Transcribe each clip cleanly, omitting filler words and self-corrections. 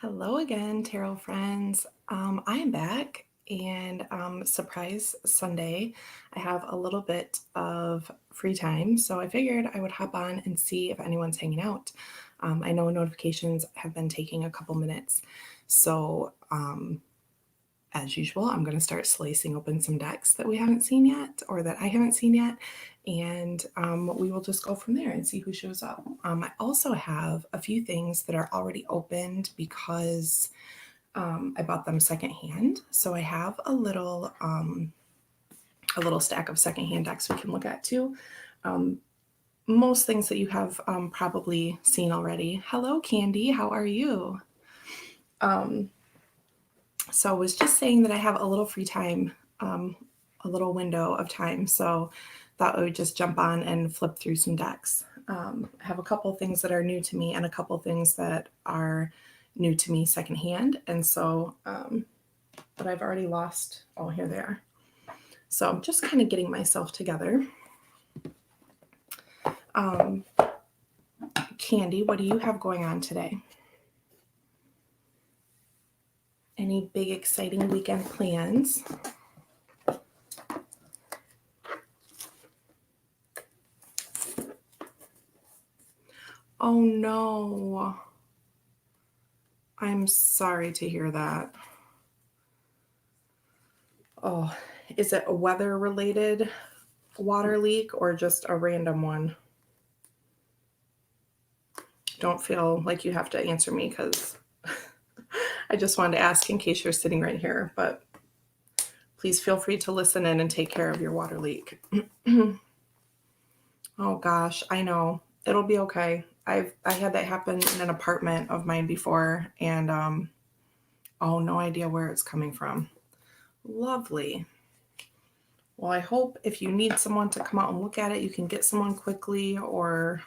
Hello again, tarot friends. I am back and surprise Sunday. I have a little bit of free time, so I figured I would hop on and see if anyone's hanging out. I know notifications have been taking a couple minutes, so as usual, I'm going to start slicing open some decks that we haven't seen yet or that I haven't seen yet. And we will just go from there and see who shows up. I also have a few things that are already opened because I bought them secondhand. So I have a little stack of secondhand decks we can look at too. Most things that you have probably seen already. Hello, Candy. How are you? So I was just saying that I have a little free time, a little window of time. So thought I would just jump on and flip through some decks. I have a couple things that are new to me and a couple things that are new to me secondhand. And so, but I've already lost, oh, here they are. So I'm just kind of getting myself together. Candy, what do you have going on today? Any big exciting weekend plans? Oh no. I'm sorry to hear that. Oh, is it a weather related water leak or just a random one? Don't feel like you have to answer me because I just wanted to ask in case you're sitting right here, but please feel free to listen in and take care of your water leak. Oh gosh, I know. It'll be okay. I had that happen in an apartment of mine before and oh, no idea where it's coming from. Lovely. Well, I hope if you need someone to come out and look at it, you can get someone quickly or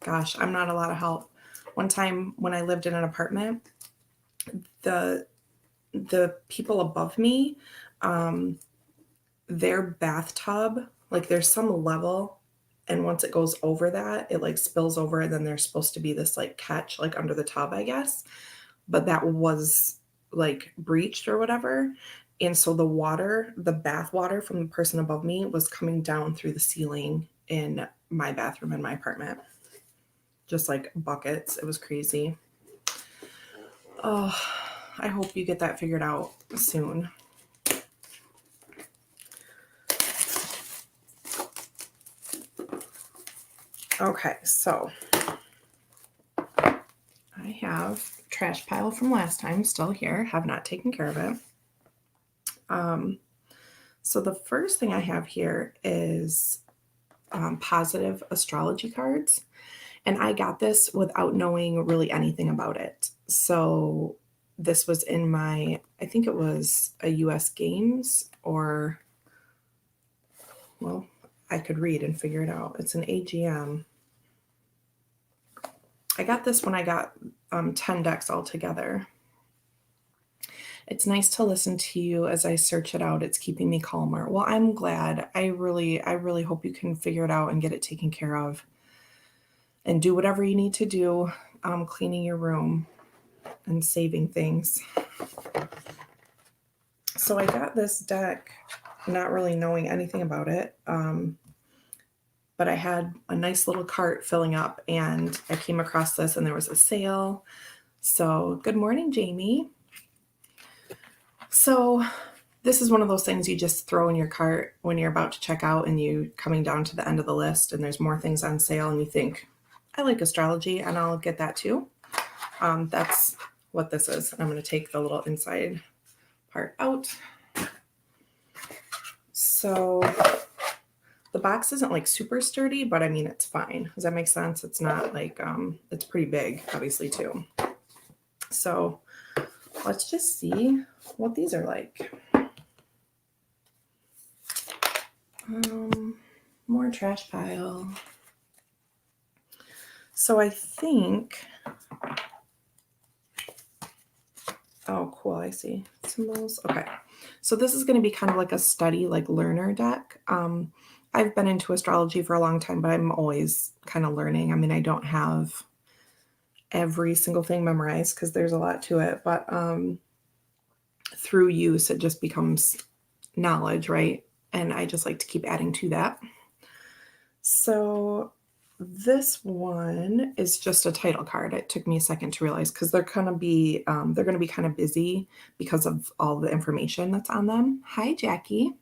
gosh, I'm not a lot of help. One time when I lived in an apartment, the people above me, their bathtub, like there's some level, and once it goes over that, it like spills over, and then there's supposed to be this like catch like under the tub, I guess. But that was like breached or whatever. And so the water, the bath water from the person above me was coming down through the ceiling in my bathroom in my apartment. Just like buckets. It was crazy. Oh, I hope you get that figured out soon. Okay, so I have trash pile from last time still here, have not taken care of it. So the first thing I have here is Positive Astrology Cards. And I got this without knowing really anything about it. So this was in my, I think it was a US Games or, well, I could read and figure it out. It's an AGM. I got this when I got 10 decks all together. It's nice to listen to you as I search it out. It's keeping me calmer. Well, I'm glad. I really hope you can figure it out and get it taken care of. And do whatever you need to do, cleaning your room and saving things. So I got this deck not really knowing anything about it, but I had a nice little cart filling up and I came across this and there was a sale. So good morning, Jamie. So this is one of those things you just throw in your cart when you're about to check out and you coming down to the end of the list and there's more things on sale and you think, I like astrology and I'll get that too. That's what this is. I'm going to take the little inside part out. So the box isn't like super sturdy, but I mean, it's fine. Does that make sense? It's not like, it's pretty big, obviously too. So let's just see what these are like. More trash pile. So I think, oh, cool. I see symbols. Okay. So this is going to be kind of like a study, like learner deck. I've been into astrology for a long time, but I'm always kind of learning. I mean, I don't have every single thing memorized because there's a lot to it, but through use, it just becomes knowledge, right? And I just like to keep adding to that. So this one is just a title card. It took me a second to realize because they're going to be kind of busy because of all the information that's on them. Hi, Jackie.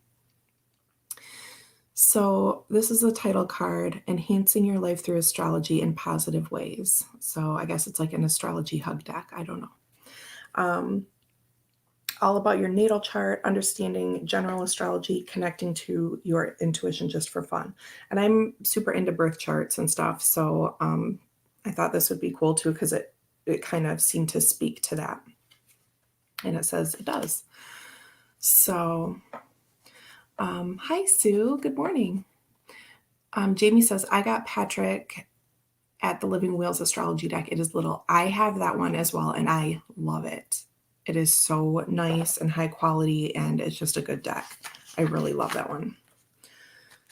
So this is a title card, Enhancing Your Life Through Astrology in Positive Ways. So I guess it's like an astrology hug deck. I don't know. All about your natal chart, understanding general astrology, connecting to your intuition just for fun. And I'm super into birth charts and stuff. So I thought this would be cool too, because it kind of seemed to speak to that. And it says it does. So hi, Sue. Good morning. Jamie says, I got Patrick at the Living Wheels astrology deck. It is little. I have that one as well, and I love it. It is so nice and high quality, and it's just a good deck. I really love that one.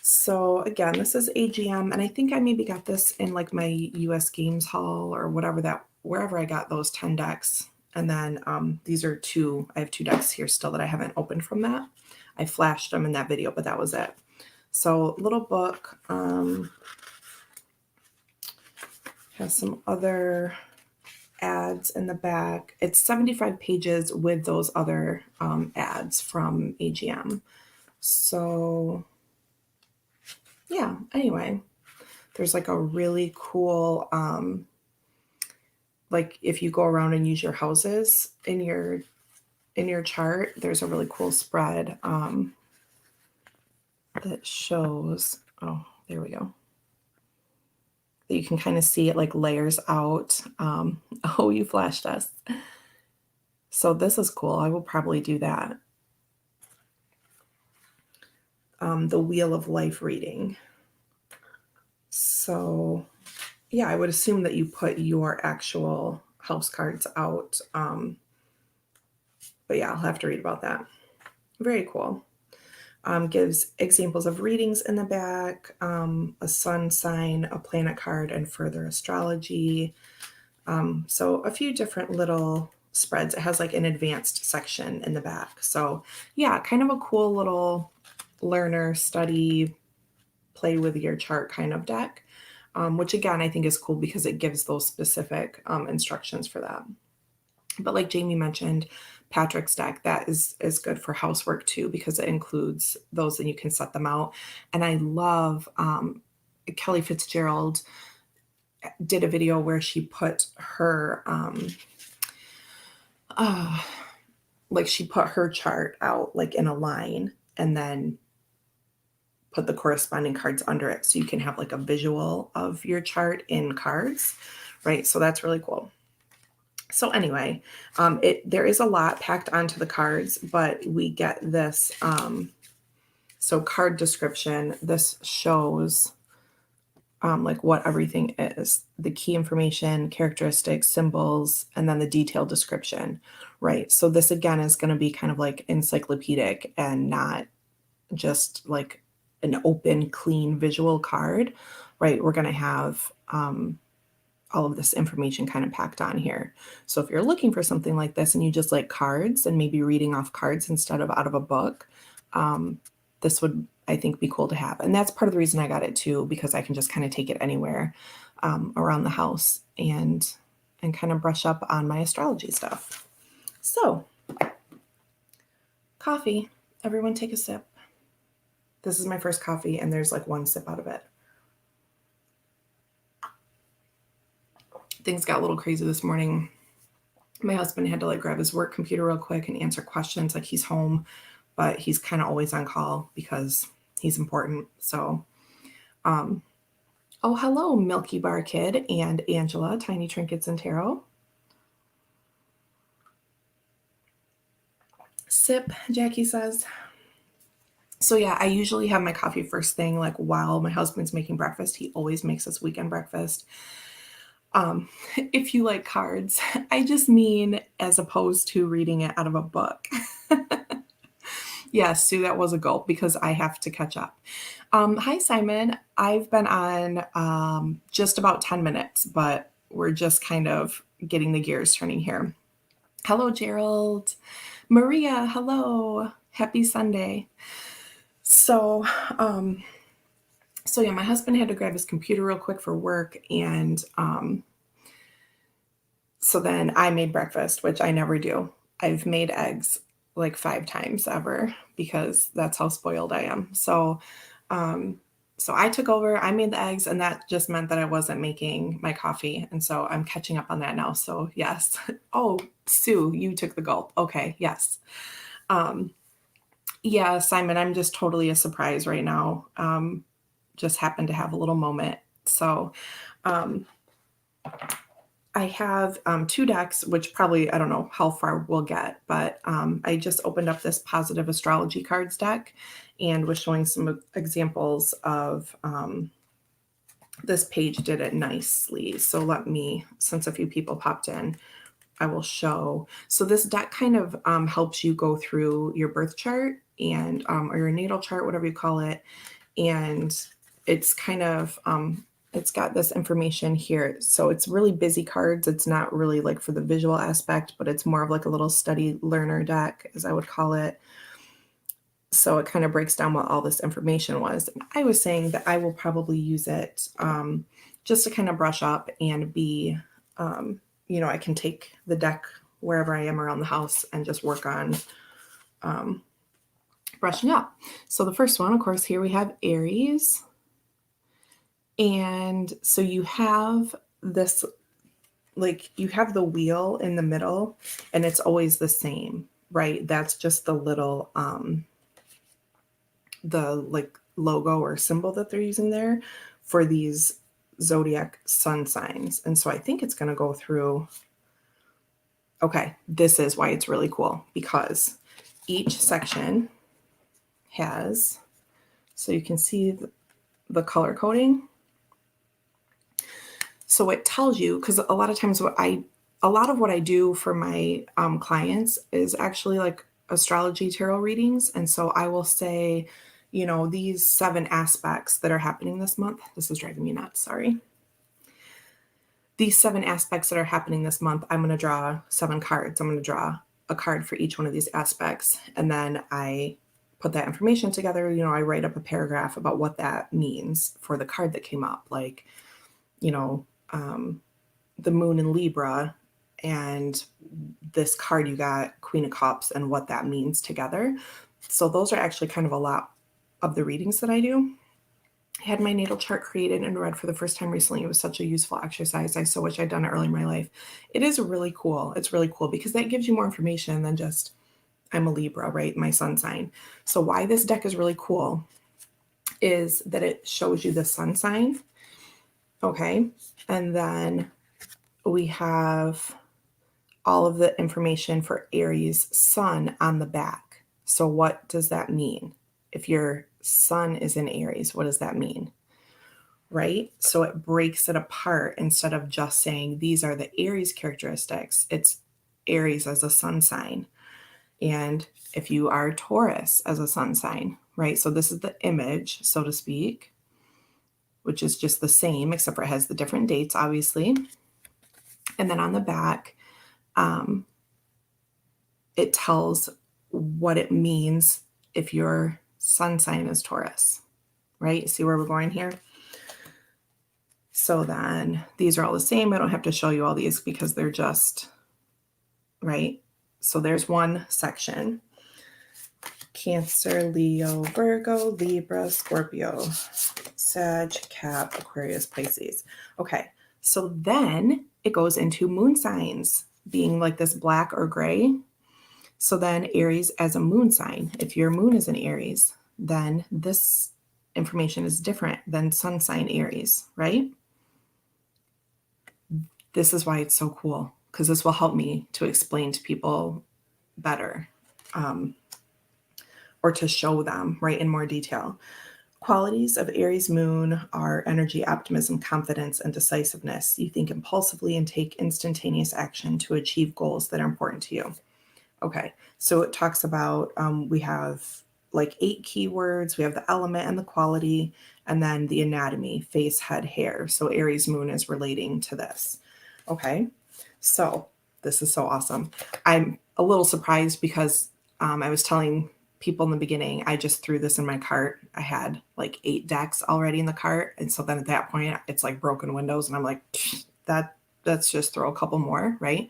So again, this is AGM, and I think I maybe got this in like my US Games haul or wherever I got those 10 decks. And then these are I have 2 decks here still that I haven't opened from that. I flashed them in that video, but that was it. So little book, has some other ads in the back. It's 75 pages with those other ads from AGM. So yeah, anyway, there's like a really cool, like if you go around and use your houses in your chart, there's a really cool spread that shows, oh, there we go. You can kind of see it like layers out. Oh, you flashed us. So this is cool. I will probably do that. The Wheel of Life reading. So yeah, I would assume that you put your actual house cards out. But yeah, I'll have to read about that. Very cool. Gives examples of readings in the back, a sun sign, a planet card, and further astrology. So a few different little spreads. It has like an advanced section in the back. So yeah, kind of a cool little learner, study, play with your chart kind of deck, which again, I think is cool because it gives those specific instructions for that. But like Jamie mentioned, Patrick's deck, that is good for housework too, because it includes those and you can set them out. And I love Kelly Fitzgerald did a video where she put her she put her chart out like in a line and then put the corresponding cards under it, so you can have like a visual of your chart in cards, right? So that's really cool. So anyway, there is a lot packed onto the cards, but we get this. So card description, this shows like what everything is, the key information, characteristics, symbols, and then the detailed description, right? So this again is going to be kind of like encyclopedic and not just like an open, clean visual card, right? We're going to have all of this information kind of packed on here. So if you're looking for something like this and you just like cards and maybe reading off cards instead of out of a book, this would, I think, be cool to have. And that's part of the reason I got it too, because I can just kind of take it anywhere around the house and kind of brush up on my astrology stuff. So coffee, everyone take a sip. This is my first coffee and there's like 1 sip out of it. Things got a little crazy this morning. My husband had to like grab his work computer real quick and answer questions. Like he's home, but he's kind of always on call because he's important. So, oh, hello, Milky Bar Kid and Angela, Tiny Trinkets and Tarot. Sip, Jackie says. So yeah, I usually have my coffee first thing, like while my husband's making breakfast. He always makes us weekend breakfast. If you like cards, I just mean as opposed to reading it out of a book. Yes, Sue, that was a gulp because I have to catch up. Hi, Simon. I've been on just about 10 minutes, but we're just kind of getting the gears turning here. Hello, Gerald. Maria, hello. Happy Sunday. So yeah, my husband had to grab his computer real quick for work, and so then I made breakfast, which I never do. I've made eggs like 5 times ever because that's how spoiled I am. So I took over, I made the eggs, and that just meant that I wasn't making my coffee. And so I'm catching up on that now. So yes. Oh, Sue, you took the gulp. Okay, yes. Yeah, Simon, I'm just totally a surprise right now. Just happened to have a little moment. So um, I have 2 decks, which probably, I don't know how far we'll get, but I just opened up this Positive Astrology Cards deck and was showing some examples of this page did it nicely. So let me, since a few people popped in, I will show. So this deck kind of helps you go through your birth chart and or your natal chart, whatever you call it. And it's kind of it's got this information here. So it's really busy cards. It's not really like for the visual aspect, but it's more of like a little study learner deck, as I would call it. So it kind of breaks down what all this information was. I was saying that I will probably use it just to kind of brush up and be, I can take the deck wherever I am around the house and just work on brushing up. So the first one, of course, here we have Aries. And so you have this, like you have the wheel in the middle and it's always the same, right? That's just the little, the like logo or symbol that they're using there for these zodiac sun signs. And so I think it's going to go through. Okay, this is why it's really cool, because each section has, so you can see the color coding. So it tells you, because a lot of times a lot of what I do for my clients is actually like astrology tarot readings. And so I will say, these 7 aspects that are happening this month. This is driving me nuts. Sorry. These 7 aspects that are happening this month, I'm going to draw 7 cards. I'm going to draw a card for each one of these aspects. And then I put that information together. I write up a paragraph about what that means for the card that came up. Like, the moon in Libra and this card you got, Queen of Cups, and what that means together. So those are actually kind of a lot of the readings that I do. I had my natal chart created and read for the first time recently. It was such a useful exercise. I so wish I'd done it early in my life. It is really cool. It's really cool because that gives you more information than just I'm a Libra, right? My sun sign. So why this deck is really cool is that it shows you the sun sign. Okay. And then we have all of the information for Aries sun on the back. So what does that mean? If your sun is in Aries, what does that mean? Right? So it breaks it apart instead of just saying these are the Aries characteristics. It's Aries as a sun sign. And if you are Taurus as a sun sign, right? So this is the image, so to speak, which is just the same, except for it has the different dates, obviously. And then on the back, it tells what it means if your sun sign is Taurus, right? See where we're going here? So then these are all the same. I don't have to show you all these because they're just, right? So there's one section. Cancer, Leo, Virgo, Libra, Scorpio, Sag, Cap, Aquarius, Pisces. Okay, so then it goes into moon signs being like this black or gray. So then Aries as a moon sign. If your moon is in Aries, then this information is different than sun sign Aries, right? This is why it's so cool, because this will help me to explain to people better or to show them, right, in more detail. Qualities of Aries moon are energy, optimism, confidence, and decisiveness. You think impulsively and take instantaneous action to achieve goals that are important to you. Okay, so it talks about, we have like 8 keywords. We have the element and the quality, and then the anatomy, face, head, hair. So Aries moon is relating to this. Okay, so this is so awesome. I'm a little surprised because I was telling people in the beginning, I just threw this in my cart. I had like 8 decks already in the cart. And so then at that point, it's like broken windows. And I'm like, let's just throw a couple more, right?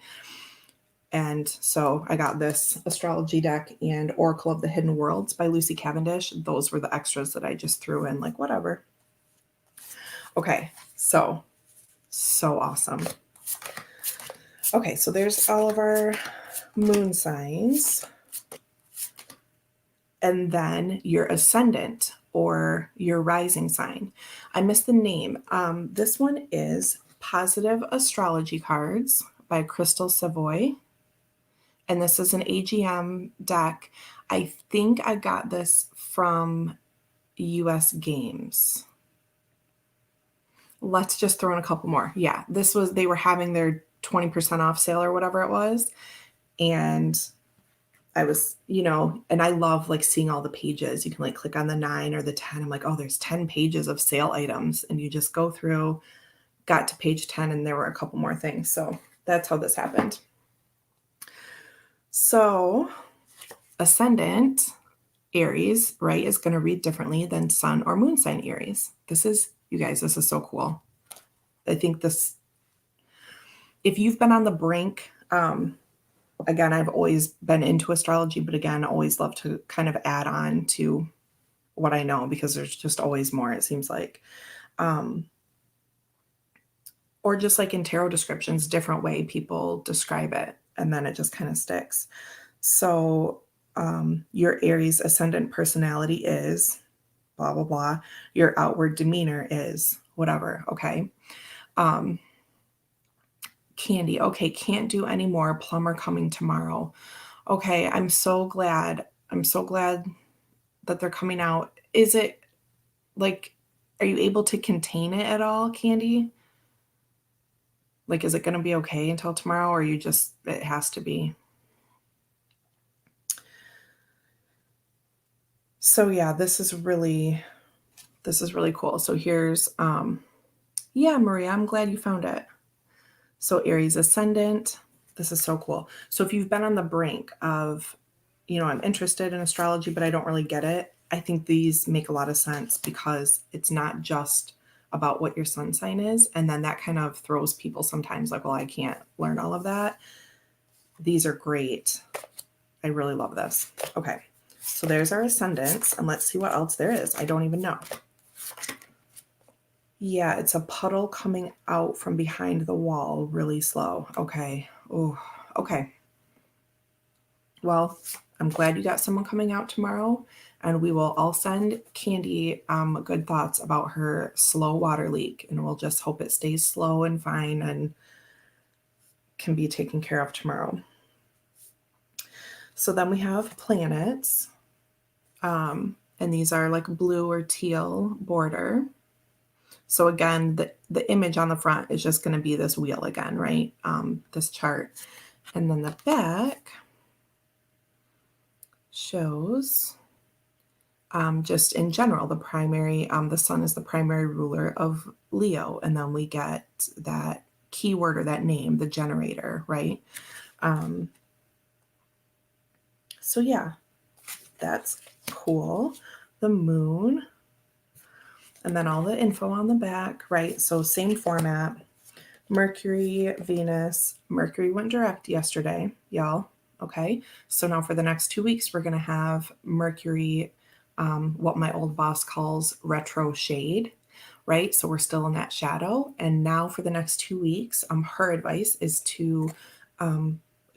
And so I got this astrology deck and Oracle of the Hidden Worlds by Lucy Cavendish. Those were the extras that I just threw in, like, whatever. Okay, so awesome. Okay, so there's all of our moon signs. And then your ascendant or your rising sign. I missed the name. This one is Positive Astrology Cards by Crystal Savoy. And this is an AGM deck. I think I got this from US Games. Let's just throw in a couple more. Yeah, they were having their 20% off sale or whatever it was. And I was, and I love like seeing all the pages. You can like click on the 9 or the 10. I'm like, oh, there's 10 pages of sale items. And you just go through, got to page 10, and there were a couple more things. So that's how this happened. So ascendant Aries, right, is going to read differently than sun or moon sign Aries. You guys, this is so cool. I think if you've been on the brink, again, I've always been into astrology, but again, always love to kind of add on to what I know because there's just always more, it seems like. Or just like in tarot descriptions, different way people describe it, and then it just kind of sticks. So your Aries ascendant personality is blah, blah, blah. Your outward demeanor is whatever, okay? Candy, okay, can't do any more. Plumber coming tomorrow. Okay, I'm so glad. I'm so glad that they're coming out. Is it like, are you able to contain it at all, Candy? Like, is it going to be okay until tomorrow, or it has to be? So yeah, this is really cool. So here's, yeah, Maria, I'm glad you found it. So Aries ascendant, this is so cool. So if you've been on the brink of, I'm interested in astrology, but I don't really get it, I think these make a lot of sense because it's not just about what your sun sign is. And then that kind of throws people sometimes like, well, I can't learn all of that. These are great. I really love this. Okay. So there's our ascendants, and let's see what else there is. I don't even know. Yeah, it's a puddle coming out from behind the wall really slow. Okay. Oh, okay. Well, I'm glad you got someone coming out tomorrow, and we will all send Candy good thoughts about her slow water leak, and we'll just hope it stays slow and fine and can be taken care of tomorrow. So then we have planets, and these are like blue or teal border. So again, the image on the front is just going to be this wheel again, right? This chart. And then the back shows just in general, the primary, the sun is the primary ruler of Leo. And then we get that keyword or that name, the generator, right? So yeah, that's cool. The moon. And then all the info on the back, right? So same format. Mercury, Venus. Mercury went direct yesterday, y'all. Okay. So now for the next 2 weeks, we're going to have Mercury, what my old boss calls retro shade, right? So we're still in that shadow. And now for the next 2 weeks, her advice is to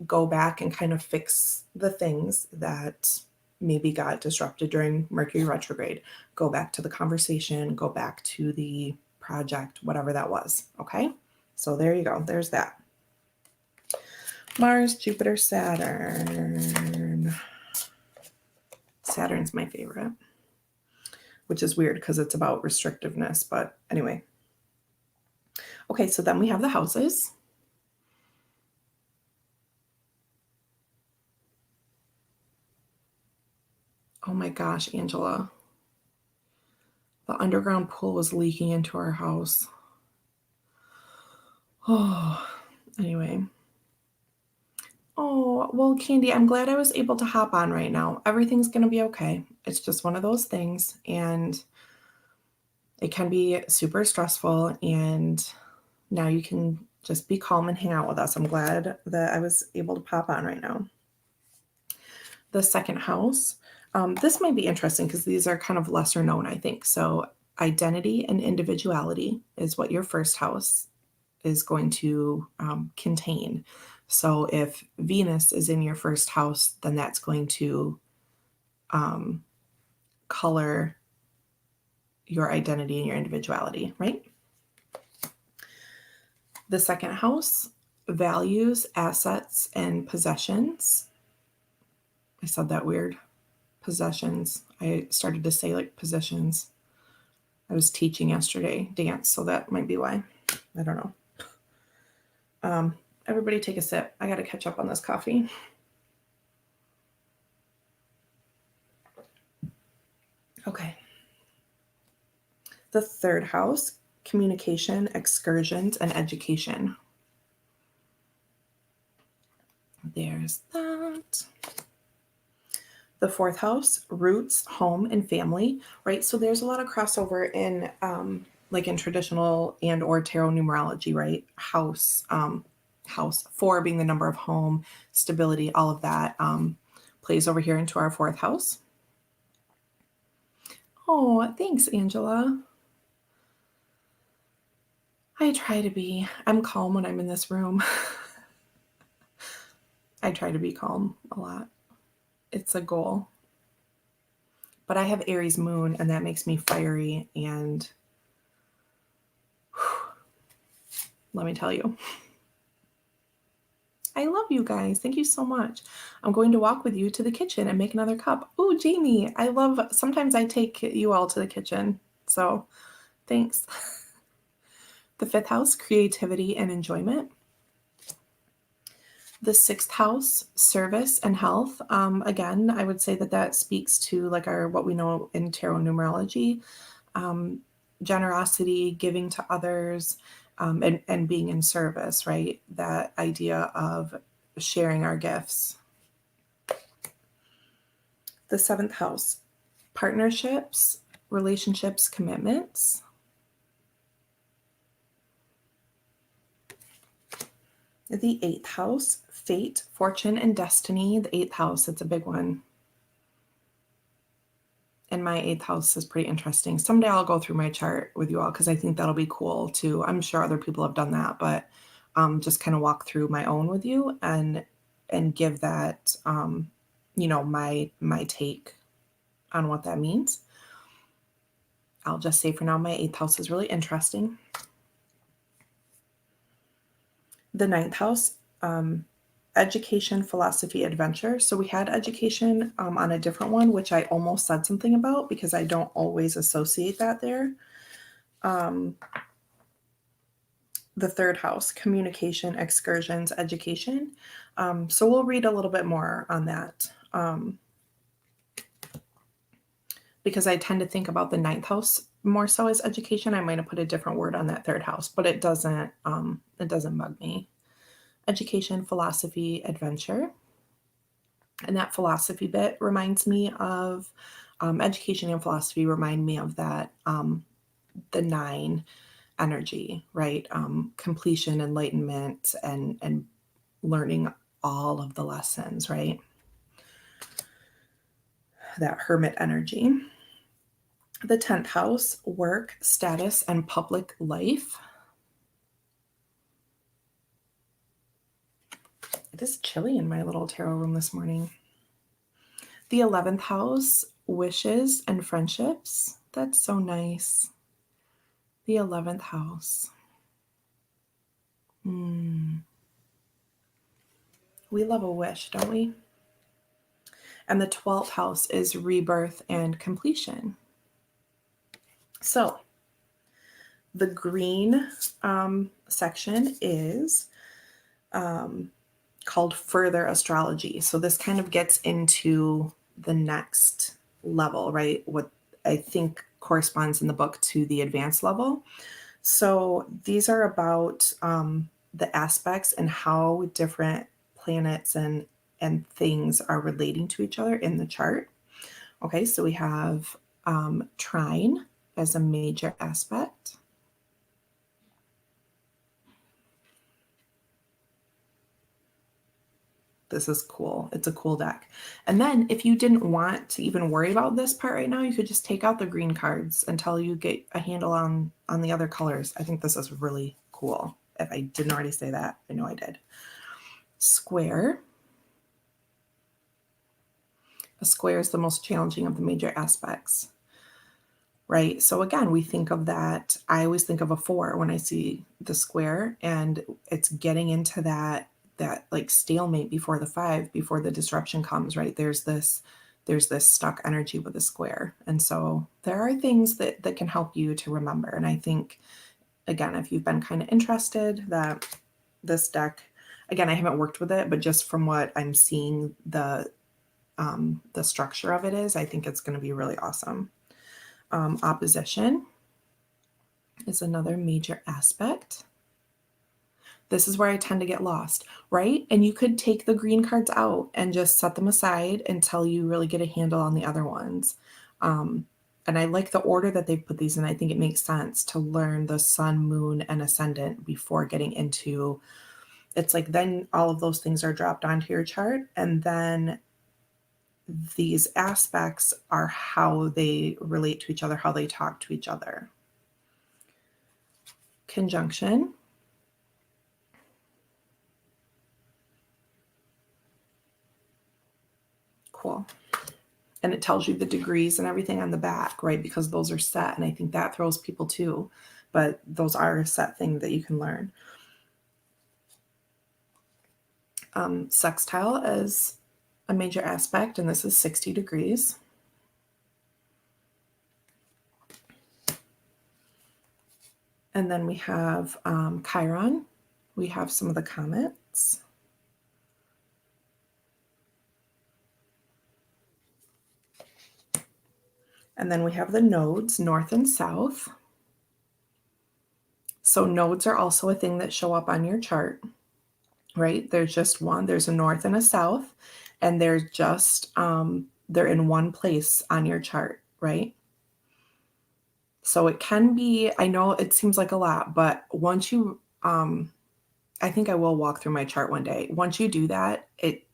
go back and kind of fix the things that maybe got disrupted during Mercury retrograde. Go back to the conversation, go back to the project, whatever that was. Okay. So there you go. There's that. Mars, Jupiter, Saturn. Saturn's my favorite, which is weird because it's about restrictiveness. But anyway. Okay, so then we have the houses. Oh my gosh, Angela. The underground pool was leaking into our house. Oh, Anyway. Oh, well, Candy, I'm glad I was able to hop on right now. Everything's going to be okay. It's just one of those things, and it can be super stressful. And now you can just be calm and hang out with us. I'm glad that I was able to pop on right now. The second house, this might be interesting because these are kind of lesser known, I think. So, identity and individuality is what your first house is going to contain. So if Venus is in your first house, then that's going to color your identity and your individuality, right? The second house, values, assets, and possessions. I said that weird. Possessions. I started to say like possessions. I was teaching yesterday dance, so that might be why. I don't know. Everybody take a sip. I got to catch up on this coffee. Okay. The third house, communication, excursions, and education. There's that. The fourth house, roots, home, and family, right? So there's a lot of crossover in like in traditional and or tarot numerology, right? House 4 being the number of home, stability, all of that plays over here into our fourth house. Oh, thanks, Angela. I try to be. I'm calm when I'm in this room. I try to be calm a lot. It's a goal. But I have Aries moon, and that makes me fiery. And let me tell you, I love you guys. Thank you so much. I'm going to walk with you to the kitchen and make another cup. Oh, Jamie, sometimes I take you all to the kitchen. So thanks. The fifth house, creativity and enjoyment. The sixth house, service and health. Again, I would say that speaks to like what we know in tarot numerology, generosity, giving to others, and being in service, right? That idea of sharing our gifts. The seventh house, partnerships, relationships, commitments. The eighth house, fate, fortune, and destiny. The eighth house, it's a big one. And my eighth house is pretty interesting. Someday I'll go through my chart with you all because I think that'll be cool too. I'm sure other people have done that, but just kind of walk through my own with you and give that my take on what that means. I'll just say for now, my eighth house is really interesting. The ninth house, education, philosophy, adventure. So we had education on a different one, which I almost said something about because I don't always associate that there. The third house, communication, excursions, education. So we'll read a little bit more on that because I tend to think about the ninth house more so as education. I might have put a different word on that third house, but it doesn't bug me. Education, philosophy, adventure. And that philosophy bit reminds me of education and philosophy remind me of that the 9 energy, right? Completion, enlightenment, and learning all of the lessons, right? That hermit energy. The 10th house, work, status, and public life. It is chilly in my little tarot room this morning. The 11th house, wishes and friendships. That's so nice. The 11th house. We love a wish, don't we? And the 12th house is rebirth and completion. So the green section is called further astrology. So this kind of gets into the next level, right? What I think corresponds in the book to the advanced level. So these are about the aspects and how different planets and things are relating to each other in the chart. Okay, so we have trine as a major aspect. This is cool. It's a cool deck. And then if you didn't want to even worry about this part right now, you could just take out the green cards until you get a handle on the other colors. I think this is really cool. If I didn't already say that, I know I did. Square. A square is the most challenging of the major aspects, right? So again, we think of that. I always think of a 4 when I see the square, and it's getting into that like stalemate before the 5, before the disruption comes, right? There's this stuck energy with a square. And so there are things that can help you to remember. And I think, again, if you've been kind of interested, that this deck, again, I haven't worked with it, but just from what I'm seeing, the structure of it is, I think it's going to be really awesome. Opposition is another major aspect. This is where I tend to get lost, right? And you could take the green cards out and just set them aside until you really get a handle on the other ones. And I like the order that they've put these in. I think it makes sense to learn the sun, moon, and ascendant before getting into, it's like then all of those things are dropped onto your chart, and then these aspects are how they relate to each other, how they talk to each other. Conjunction. Cool. And it tells you the degrees and everything on the back, right? Because those are set. And I think that throws people too. But those are a set thing that you can learn. Sextile is a major aspect, and this is 60 degrees. And then we have Chiron. We have some of the comets. And then we have the nodes, north and south. So nodes are also a thing that show up on your chart, right? There's just one. There's a north and a south, and they're just, they're in one place on your chart, right? So it can be, I know it seems like a lot, but once you, I think I will walk through my chart one day. Once you do that, it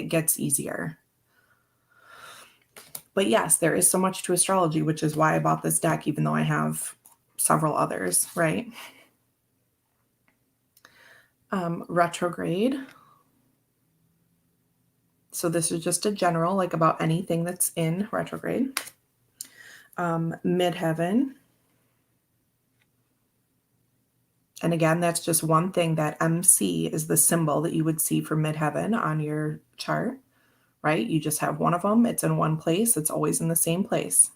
gets easier. But yes, there is so much to astrology, which is why I bought this deck, even though I have several others, right? Retrograde. So this is just a general, like about anything that's in retrograde. Midheaven. And again, that's just one thing. That MC is the symbol that you would see for midheaven on your chart, right? You just have one of them. It's in one place. It's always in the same place.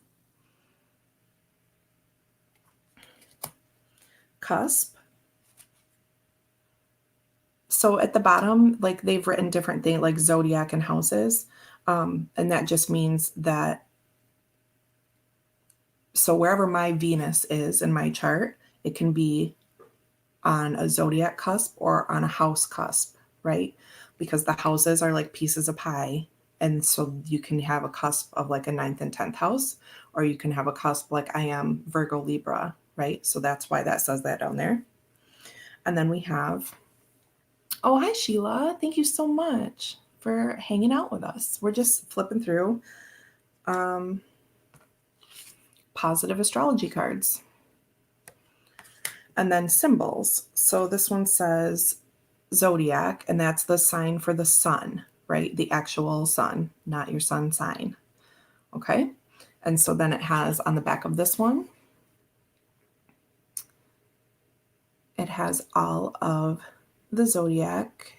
Cusp. So at the bottom, like they've written different things like zodiac and houses. And that just means that, so wherever my Venus is in my chart, it can be on a zodiac cusp or on a house cusp, right? Because the houses are like pieces of pie. And so you can have a cusp of like a 9th and 10th house, or you can have a cusp like I am Virgo Libra, right? So that's why that says that down there. And then we have, oh, hi, Sheila. Thank you so much for hanging out with us. We're just flipping through Positive Astrology Cards. And then symbols. So this one says zodiac, and that's the sign for the sun, right? The actual sun, not your sun sign. Okay. And so then it has on the back of this one, it has all of the zodiac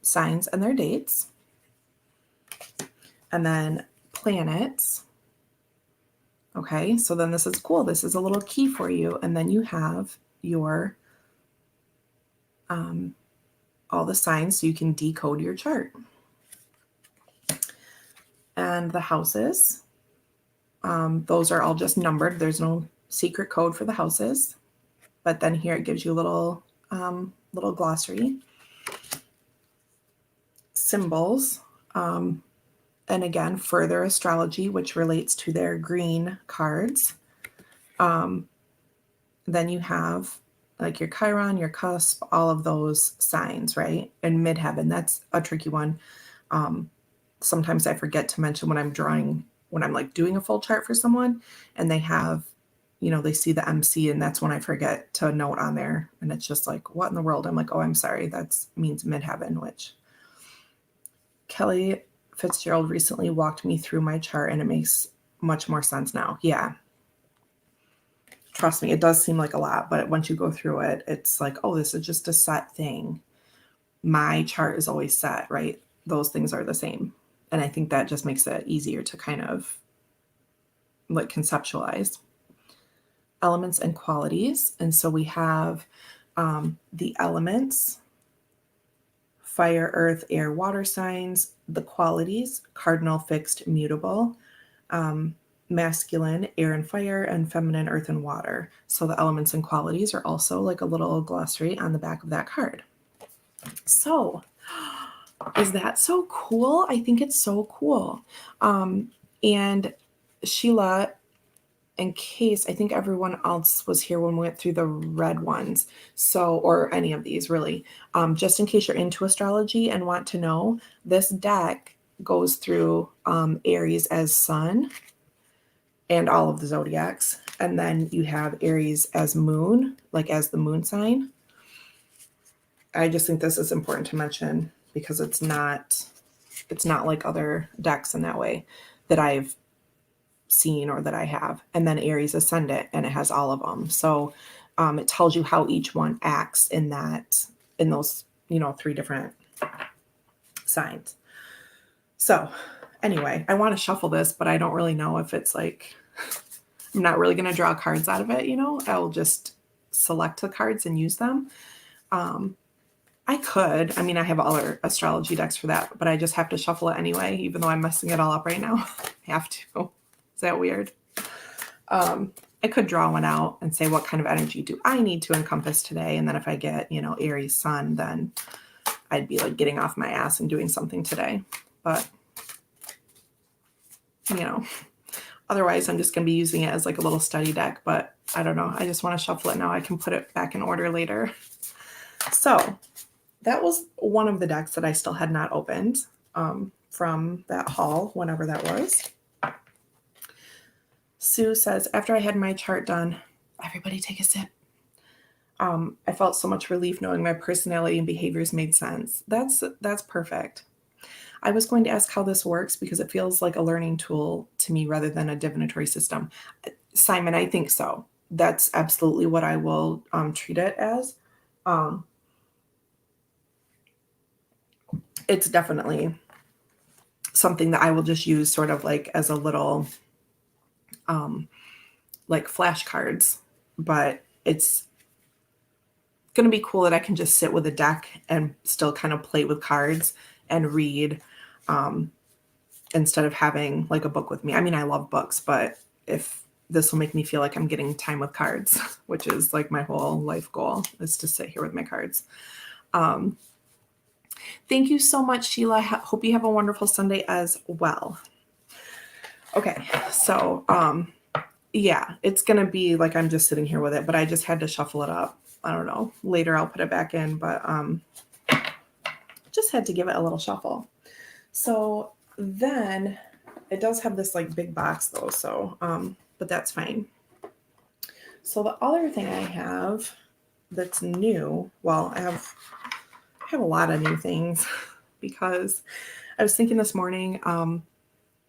signs and their dates. And then planets. Okay, so then this is cool. This is a little key for you. And then you have your all the signs so you can decode your chart. And the houses, those are all just numbered. There's no secret code for the houses. But then here it gives you a little little glossary, symbols, and again, further astrology, which relates to their green cards. Then you have like your Chiron, your cusp, all of those signs, right? And midheaven, that's a tricky one. Sometimes I forget to mention when I'm like doing a full chart for someone and they have, they see the MC, and that's when I forget to note on there. And it's just like, what in the world? I'm like, oh, I'm sorry. That means midheaven, which Kelly Fitzgerald recently walked me through my chart and it makes much more sense now. Yeah. Trust me, it does seem like a lot, but once you go through it, it's like, oh, this is just a set thing. My chart is always set, right? Those things are the same. And I think that just makes it easier to kind of like conceptualize elements and qualities. And so we have the elements, fire, earth, air, water signs, the qualities, cardinal, fixed, mutable, masculine, air and fire, and feminine, earth and water. So the elements and qualities are also like a little glossary on the back of that card. So is that so cool? I think it's so cool. And Sheila, in case, I think everyone else was here when we went through the red ones. So, or any of these really, just in case you're into astrology and want to know, this deck goes through Aries as sun and all of the zodiacs. And then you have Aries as moon, like as the moon sign. I just think this is important to mention because it's not like other decks in that way that I've seen or that I have. And then Aries ascendant, and it has all of them. So it tells you how each one acts in those, 3 different signs. So anyway, I want to shuffle this, but I don't really know if it's like, I'm not really going to draw cards out of it. I'll just select the cards and use them. I could. I have other astrology decks for that, but I just have to shuffle it anyway, even though I'm messing it all up right now. I have to. Is that weird? I could draw one out and say, what kind of energy do I need to encompass today? And then if I get, Aries sun, then I'd be like getting off my ass and doing something today. But, otherwise I'm just going to be using it as like a little study deck. But I don't know. I just want to shuffle it now. I can put it back in order later. So that was one of the decks that I still had not opened from that haul, whenever that was. Sue says, after I had my chart done, everybody take a sip. I felt so much relief knowing my personality and behaviors made sense. That's perfect. I was going to ask how this works because it feels like a learning tool to me rather than a divinatory system. Simon, I think so. That's absolutely what I will treat it as. It's definitely something that I will just use sort of like as a little like flashcards, but it's going to be cool that I can just sit with a deck and still kind of play with cards and read instead of having like a book with me. I love books, but if this will make me feel like I'm getting time with cards, which is like my whole life goal, is to sit here with my cards. Thank you so much, Sheila. Hope you have a wonderful Sunday as well. Okay, so yeah, it's going to be like I'm just sitting here with it, but I just had to shuffle it up. I don't know. Later I'll put it back in, but just had to give it a little shuffle. So then it does have this like big box though, so but that's fine. So the other thing I have that's new, well, I have a lot of new things because I was thinking this morning,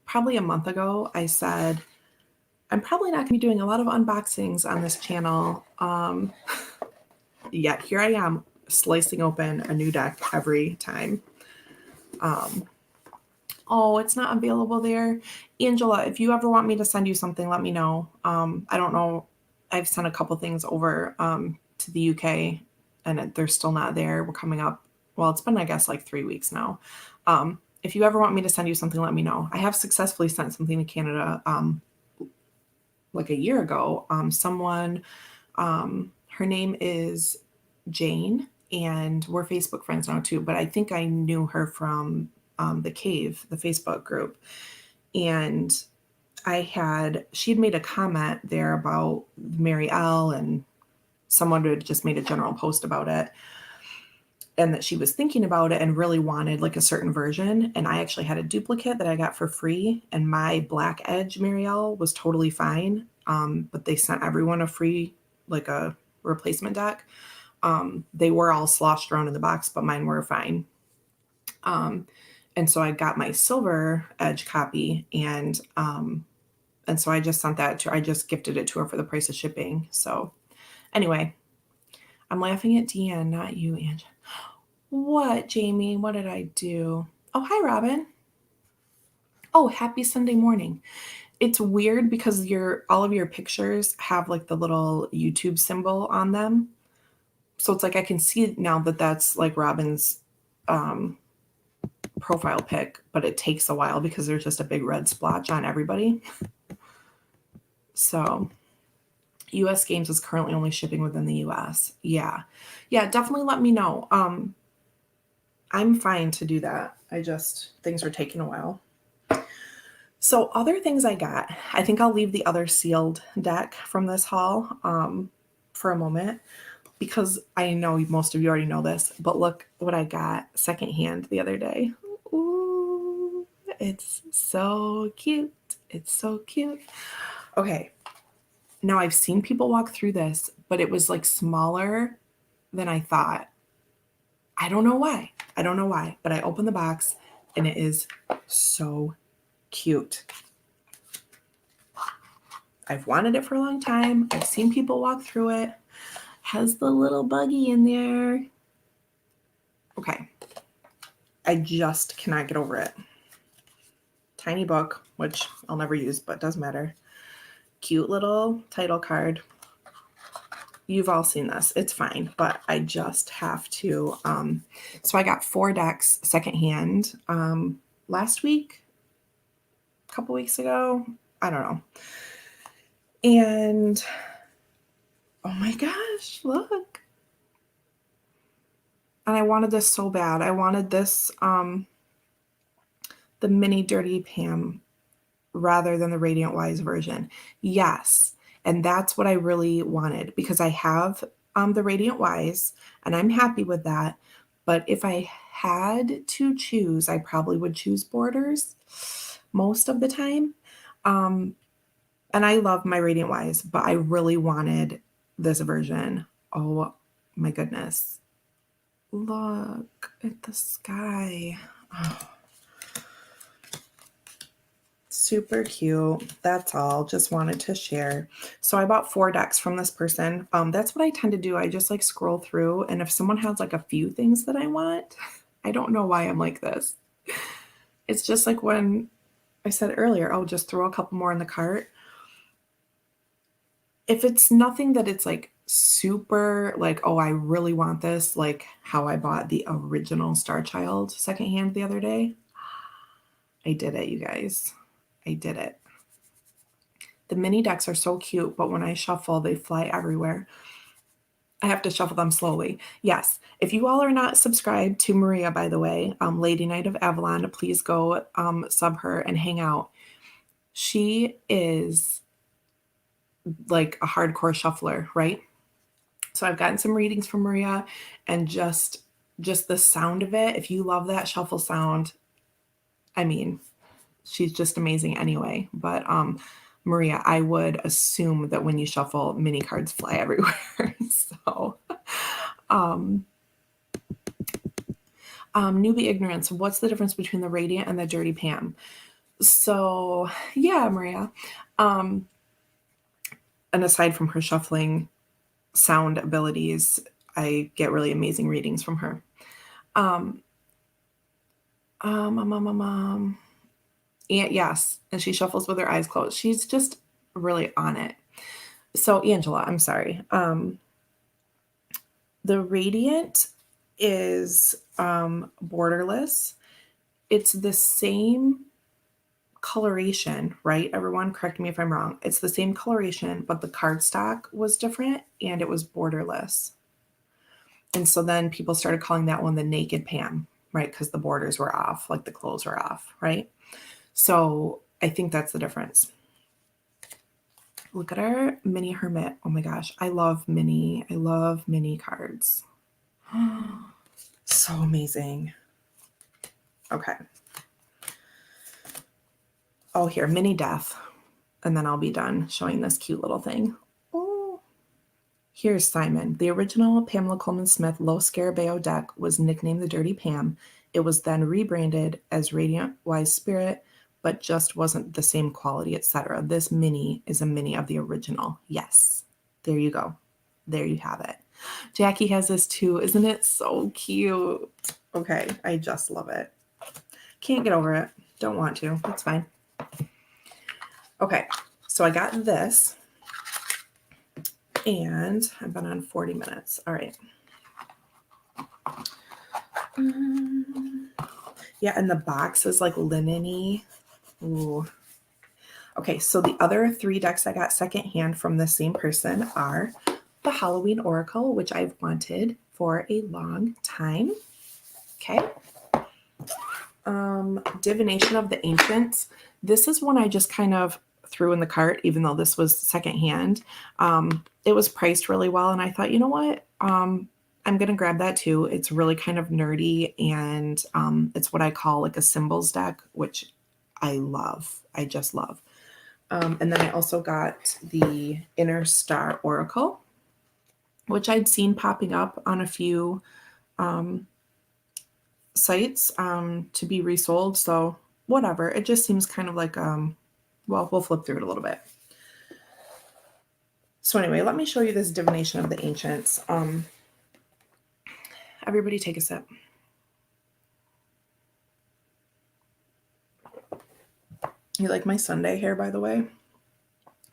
probably a month ago, I said, I'm probably not going to be doing a lot of unboxings on this channel. Yet here I am slicing open a new deck every time. Oh, it's not available there. Angela, if you ever want me to send you something, let me know. I don't know. I've sent a couple things over to the UK and they're still not there. We're coming up. Well, it's been, I guess, like 3 weeks now. If you ever want me to send you something, let me know. I have successfully sent something to Canada like a year ago. Someone, her name is Jane, and we're Facebook friends now too. But I think I knew her from the Cave, the Facebook group, and she'd made a comment there about Mary L, and someone had just made a general post about it, and that she was thinking about it and really wanted like a certain version. And I actually had a duplicate that I got for free, and my Black Edge Mary L was totally fine. But they sent everyone a free, like a replacement deck. They were all sloshed around in the box, but mine were fine. And so I got my Silver Edge copy, and so I just sent that to her. I just gifted it to her for the price of shipping. So anyway, I'm laughing at Deanne, not you, Ange. What, Jamie? What did I do? Oh, hi, Robin. Oh, happy Sunday morning. It's weird because all of your pictures have like the little YouTube symbol on them. So it's like I can see now that that's like Robin's profile pic, but it takes a while because there's just a big red splotch on everybody. So US Games is currently only shipping within the US. Yeah, definitely let me know. I'm fine to do that. Things are taking a while. So other things I got, I think I'll leave the other sealed deck from this haul for a moment, because I know most of you already know this, but look what I got secondhand the other day. Ooh, it's so cute. It's so cute. Okay. Now I've seen people walk through this, but it was like smaller than I thought. I don't know why, but I opened the box and it is so cute. I've wanted it for a long time. I've seen people walk through it. Has the little buggy in there. Okay. I just cannot get over it. Tiny book, which I'll never use, but doesn't matter. Cute little title card. You've all seen this. It's fine, but I just have to. So I got 4 decks secondhand last week, a couple weeks ago. I don't know. And oh my gosh, look. And I wanted this so bad. I wanted this, the mini Dirty Pam rather than the Radiant Wise version. Yes. And that's what I really wanted, because I have the Radiant Wise and I'm happy with that. But if I had to choose, I probably would choose Borders most of the time. And I love my Radiant Wise, but I really wanted this version. Oh my goodness. Look at the sky. Oh. Super cute. That's all. Just wanted to share. So I bought 4 decks from this person. That's what I tend to do. I just like scroll through, and if someone has like a few things that I want, I don't know why I'm like this. It's just like when I said earlier, oh, just throw a couple more in the cart. If it's nothing that it's like super like, oh, I really want this, like how I bought the original Star Child secondhand the other day. I did it, you guys. I did it. The mini decks are so cute, but when I shuffle, they fly everywhere. I have to shuffle them slowly. Yes. If you all are not subscribed to Maria, by the way, Lady Knight of Avalon, please go sub her and hang out. She is like a hardcore shuffler, right? So I've gotten some readings from Maria, and just the sound of it. If you love that shuffle sound, I mean, she's just amazing anyway. But Maria, I would assume that when you shuffle, mini cards fly everywhere. So newbie ignorance. What's the difference between the Radiant and the Dirty Pam? So yeah, Maria. And aside from her shuffling sound abilities, I get really amazing readings from her. Yes, and she shuffles with her eyes closed. She's just really on it. So Angela, I'm sorry. The Radiant is borderless. It's the same coloration, right? Everyone, correct me if I'm wrong. It's the same coloration, but the cardstock was different and it was borderless. And so then people started calling that one the naked Pam, right? Because the borders were off, like the clothes were off, right? So I think that's the difference. Look at our mini hermit. Oh my gosh, I love mini cards. So amazing. Okay. Oh, here, mini death. And then I'll be done showing this cute little thing. Oh, here's Simon. The original Pamela Coleman Smith Low Scarabeo deck was nicknamed the Dirty Pam. It was then rebranded as Radiant Wise Spirit, but just wasn't the same quality, etc. This mini is a mini of the original. Yes. There you go. There you have it. Jackie has this too. Isn't it so cute? Okay, I just love it. Can't get over it. Don't want to. It's fine. Okay, so I got this. And I've been on 40 minutes. All right. Yeah, and the box is like linen-y. Ooh. Okay, so the other 3 decks I got secondhand from the same person are the Halloween Oracle, which I've wanted for a long time. Okay. Divination of the Ancients. This is one I just kind of threw in the cart, even though this was secondhand. It was priced really well, and I thought, you know what? I'm going to grab that too. It's really kind of nerdy, and it's what I call like a symbols deck, which I love. I just love. And then I also got the Inner Star Oracle, which I'd seen popping up on a few sites to be resold. So whatever. It just seems kind of like, well, we'll flip through it a little bit. So anyway, let me show you this Divination of the Ancients. Everybody take a sip. You like my Sunday hair, by the way?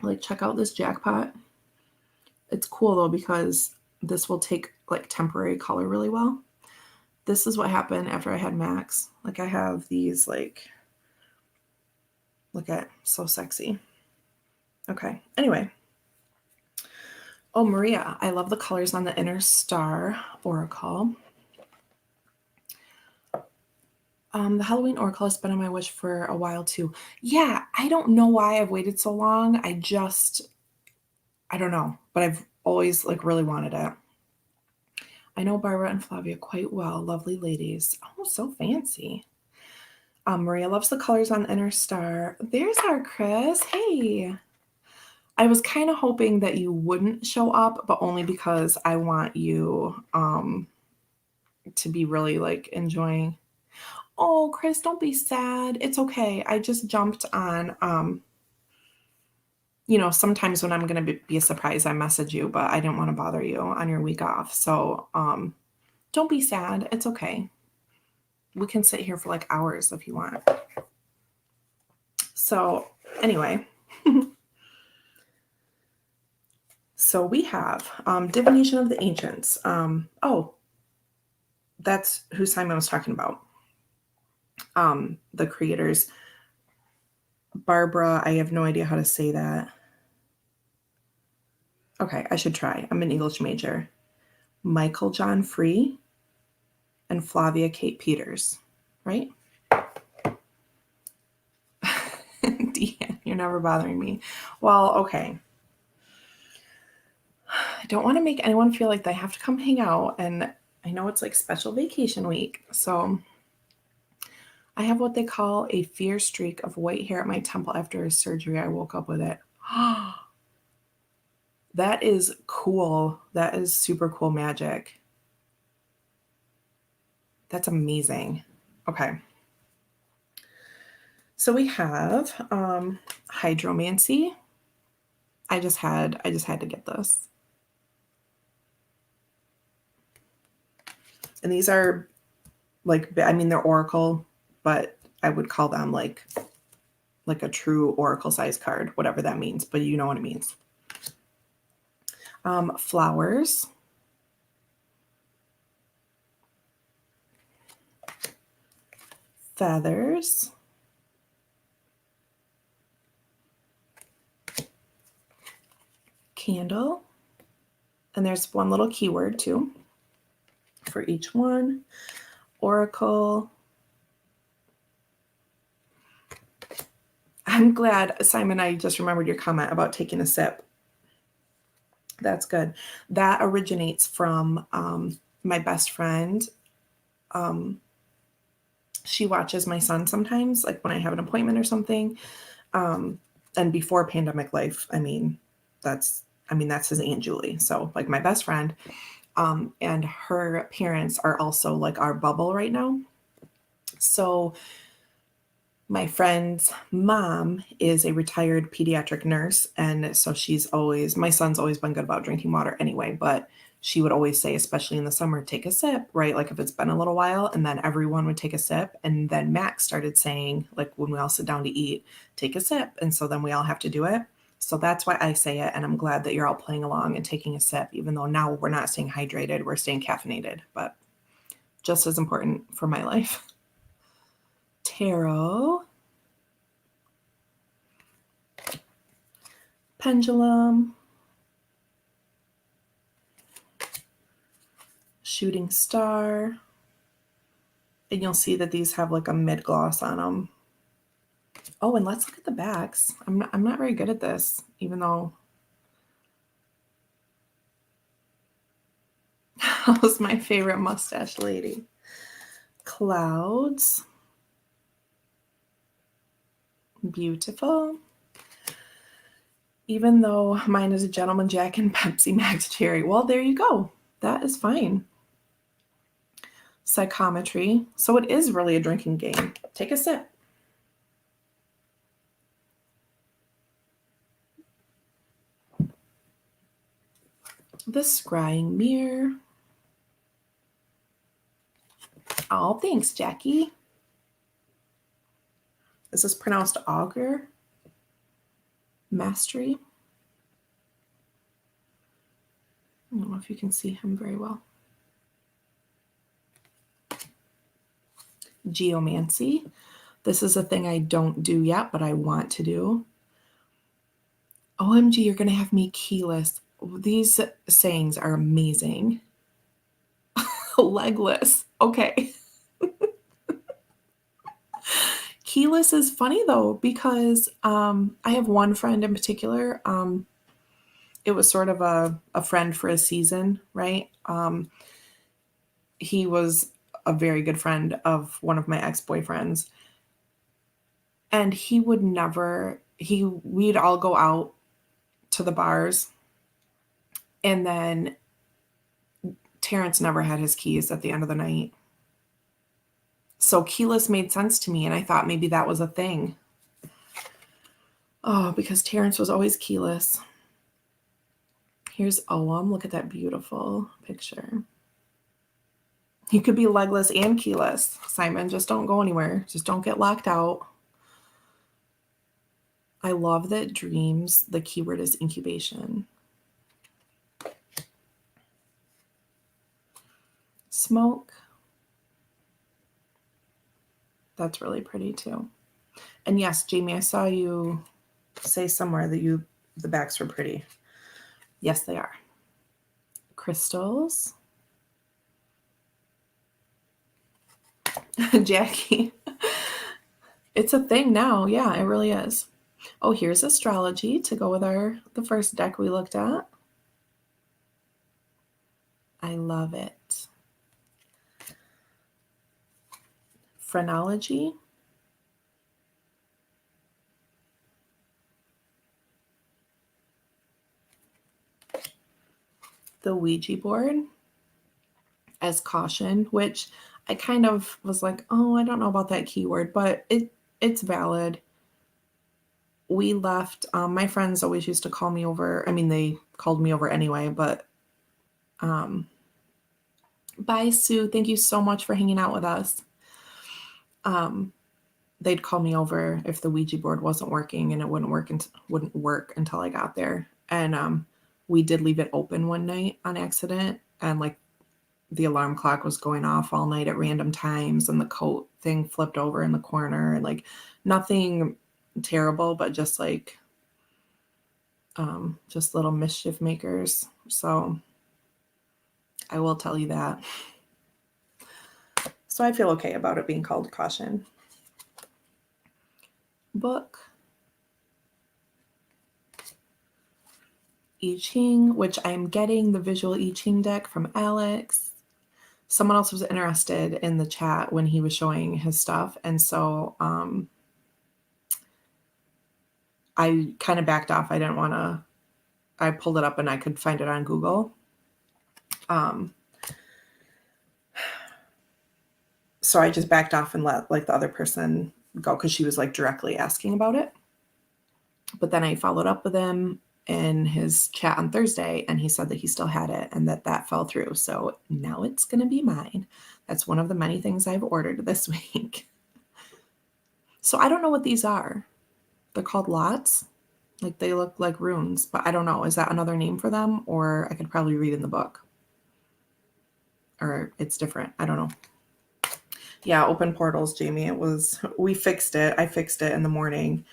Like, check out this jackpot. It's cool though, because this will take like temporary color really well. This is what happened after I had Max. Like, I have these, like, look at, so sexy. Okay, anyway. Oh, Maria, I love the colors on the Inner Star Oracle. The Halloween Oracle has been on my wish for a while too. Yeah, I don't know why I've waited so long. I don't know, but I've always like really wanted it. I know Barbara and Flavia quite well. Lovely ladies. Oh, so fancy. Maria loves the colors on the Inner Star. There's our Chris. Hey. I was kind of hoping that you wouldn't show up, but only because I want you to be really like enjoying. Oh, Chris, don't be sad. It's okay. I just jumped on sometimes when I'm going to be a surprise, I message you, but I didn't want to bother you on your week off. So don't be sad. It's okay. We can sit here for like hours if you want. So anyway, so we have Divination of the Ancients. Oh, that's who Simon was talking about. The creators. Barbara, I have no idea how to say that. Okay, I should try. I'm an English major. Michael John Free and Flavia Kate Peters, right? Deanne, you're never bothering me. Well, okay. I don't want to make anyone feel like they have to come hang out, and I know it's like special vacation week, so I have what they call a fear streak of white hair at my temple after a surgery. I woke up with it. That is cool. That is super cool magic. That's amazing. Okay. So we have hydromancy. I just had to get this. And these are like, I mean, they're oracle, but I would call them like a true oracle size card, whatever that means, but you know what it means. Flowers. Feathers. Candle. And there's one little keyword too. for each one. Oracle. I'm glad, Simon, I just remembered your comment about taking a sip. That's good. That originates from my best friend. She watches my son sometimes, like when I have an appointment or something. And before pandemic life, that's his Aunt Julie. So like my best friend, and her parents are also like our bubble right now. So my friend's mom is a retired pediatric nurse. And so my son's always been good about drinking water anyway, but she would always say, especially in the summer, take a sip, right? Like if it's been a little while, and then everyone would take a sip. And then Max started saying, like when we all sit down to eat, take a sip. And so then we all have to do it. So that's why I say it. And I'm glad that you're all playing along and taking a sip, even though now we're not staying hydrated, we're staying caffeinated, but just as important for my life. Tarot. Pendulum. Shooting star. And you'll see that these have like a mid gloss on them. Oh, and let's look at the backs. I'm not very good at this, even though that was my favorite mustache lady. Clouds. Beautiful. Even though mine is a Gentleman Jack and Pepsi Max Cherry. Well, there you go. That is fine. Psychometry. So it is really a drinking game. Take a sip. The Scrying Mirror. Oh, thanks, Jackie. Is this pronounced augur? Mastery. I don't know if you can see him very well. Geomancy. This is a thing I don't do yet, but I want to do. OMG, you're going to have me keyless. These sayings are amazing. Legless. Okay. Keyless is funny though, because I have one friend in particular. It was sort of a friend for a season, right? He was a very good friend of one of my ex-boyfriends. And he would never, we'd all go out to the bars. And then Terrence never had his keys at the end of the night. So keyless made sense to me. And I thought maybe that was a thing. Oh, because Terrence was always keyless. Here's Oam. Look at that beautiful picture. You could be legless and keyless, Simon. Just don't go anywhere. Just don't get locked out. I love that dreams, the keyword is incubation. Smoke. That's really pretty too. And yes, Jamie, I saw you say somewhere that the backs were pretty. Yes, they are. Crystals. Jackie. It's a thing now. Yeah, it really is. Oh, here's astrology to go with the first deck we looked at. I love it. Phrenology. The Ouija board as caution, which I kind of was like, oh, I don't know about that keyword, but it's valid. We left, my friends always used to call me over. I mean, they called me over anyway, but bye, Sue. Thank you so much for hanging out with us. They'd call me over if the Ouija board wasn't working, and it wouldn't work until I got there. And we did leave it open one night on accident, and like the alarm clock was going off all night at random times, and the coat thing flipped over in the corner, and like nothing terrible, but just like just little mischief makers. So I will tell you that. So I feel okay about it being called caution. Book. I Ching, which I'm getting the visual I Ching deck from Alex. Someone else was interested in the chat when he was showing his stuff. And so I kind of backed off. I didn't want to, I pulled it up and I could find it on Google. So I just backed off and let like the other person go because she was like directly asking about it. But then I followed up with him in his chat on Thursday and he said that he still had it and that fell through. So now it's going to be mine. That's one of the many things I've ordered this week. So I don't know what these are. They're called lots. Like they look like runes, but I don't know. Is that another name for them? Or I could probably read in the book. Or it's different. I don't know. Yeah, open portals, Jamie. We fixed it. I fixed it in the morning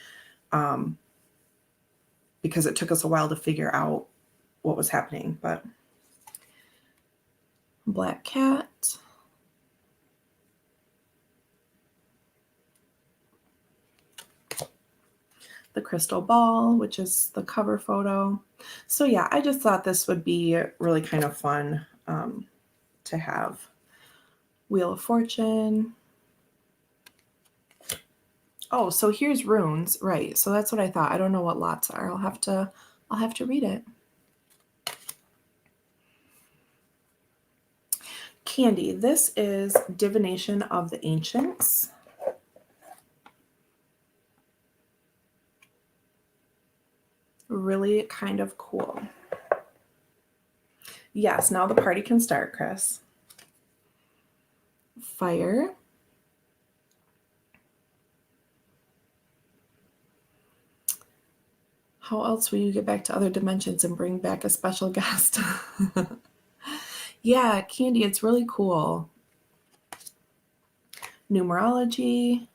because it took us a while to figure out what was happening. But black cat. The crystal ball, which is the cover photo. So yeah, I just thought this would be really kind of fun to have. Wheel of Fortune. Oh, so here's runes, right? So that's what I thought. I don't know what lots are. I'll have to read it. Candy. This is Divination of the Ancients. Really kind of cool. Yes, now the party can start, Chris. Fire. How else will you get back to other dimensions and bring back a special guest? Yeah, Candy, it's really cool. Numerology.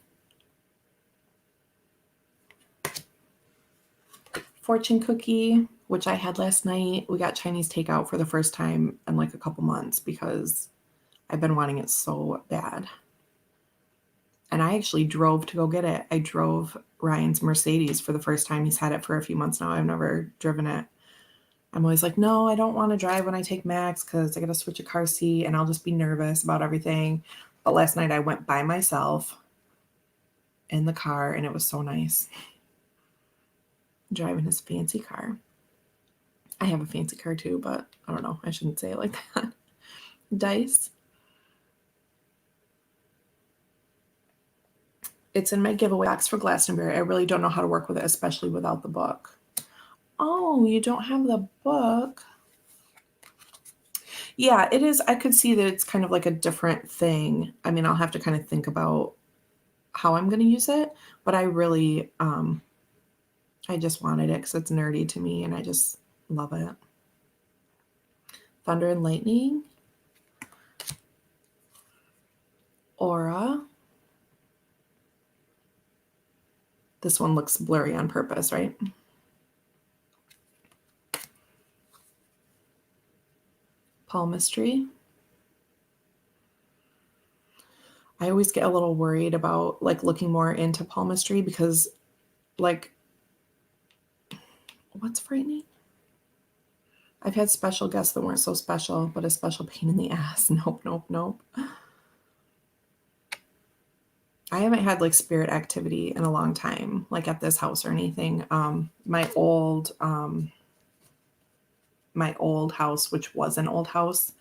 Fortune cookie, which I had last night. We got Chinese takeout for the first time in like a couple months because I've been wanting it so bad. And I actually drove to go get it. I drove Ryan's Mercedes for the first time. He's had it for a few months now. I've never driven it. I'm always like, no, I don't want to drive when I take Max because I got to switch a car seat and I'll just be nervous about everything. But last night I went by myself in the car and it was so nice. Driving his fancy car. I have a fancy car too, but I don't know. I shouldn't say it like that. Dice. It's in my giveaway box for Glastonbury. I really don't know how to work with it, especially without the book. Oh, you don't have the book? Yeah, it is. I could see that it's kind of like a different thing. I mean, I'll have to kind of think about how I'm going to use it, but I really, I just wanted it because it's nerdy to me and I just love it. Thunder and Lightning. Aura. This one looks blurry on purpose, right? Palmistry. I always get a little worried about like looking more into palmistry because like, what's frightening? I've had special guests that weren't so special, but a special pain in the ass. Nope, nope, nope. I haven't had like spirit activity in a long time, like at this house or anything. My old house, which was an old house,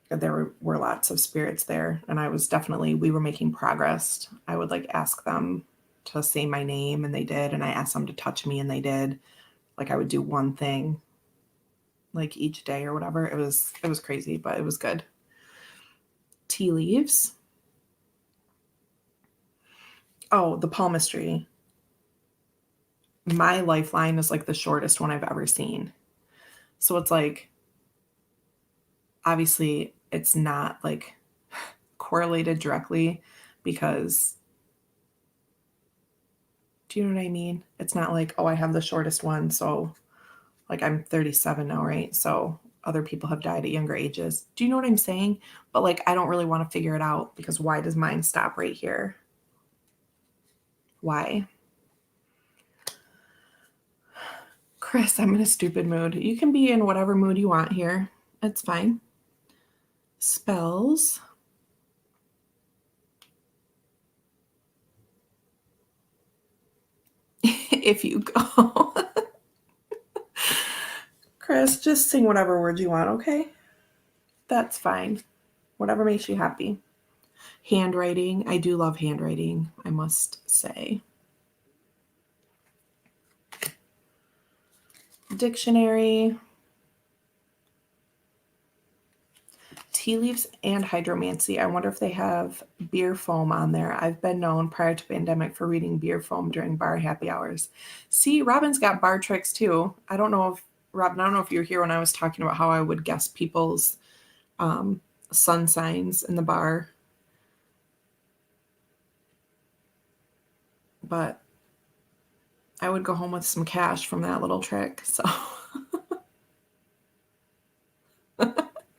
there were lots of spirits there, and we were making progress. I would like ask them to say my name, and they did, and I asked them to touch me, and they did. Like I would do one thing, like each day or whatever. It was crazy, but it was good. Tea leaves. Oh, the palmistry. My lifeline is like the shortest one I've ever seen. So it's like, obviously it's not like correlated directly because, do you know what I mean? It's not like, oh, I have the shortest one. So like I'm 37 now, right? So other people have died at younger ages. Do you know what I'm saying? But like, I don't really want to figure it out because why does mine stop right here? Why? Chris, I'm in a stupid mood. You can be in whatever mood you want here. It's fine. Spells. If you go. Chris, just sing whatever words you want, okay? That's fine. Whatever makes you happy. Handwriting. I do love handwriting, I must say. Dictionary. Tea leaves and hydromancy. I wonder if they have beer foam on there. I've been known prior to pandemic for reading beer foam during bar happy hours. See, Robin's got bar tricks too. I don't know if you were here when I was talking about how I would guess people's sun signs in the bar. But I would go home with some cash from that little trick. So,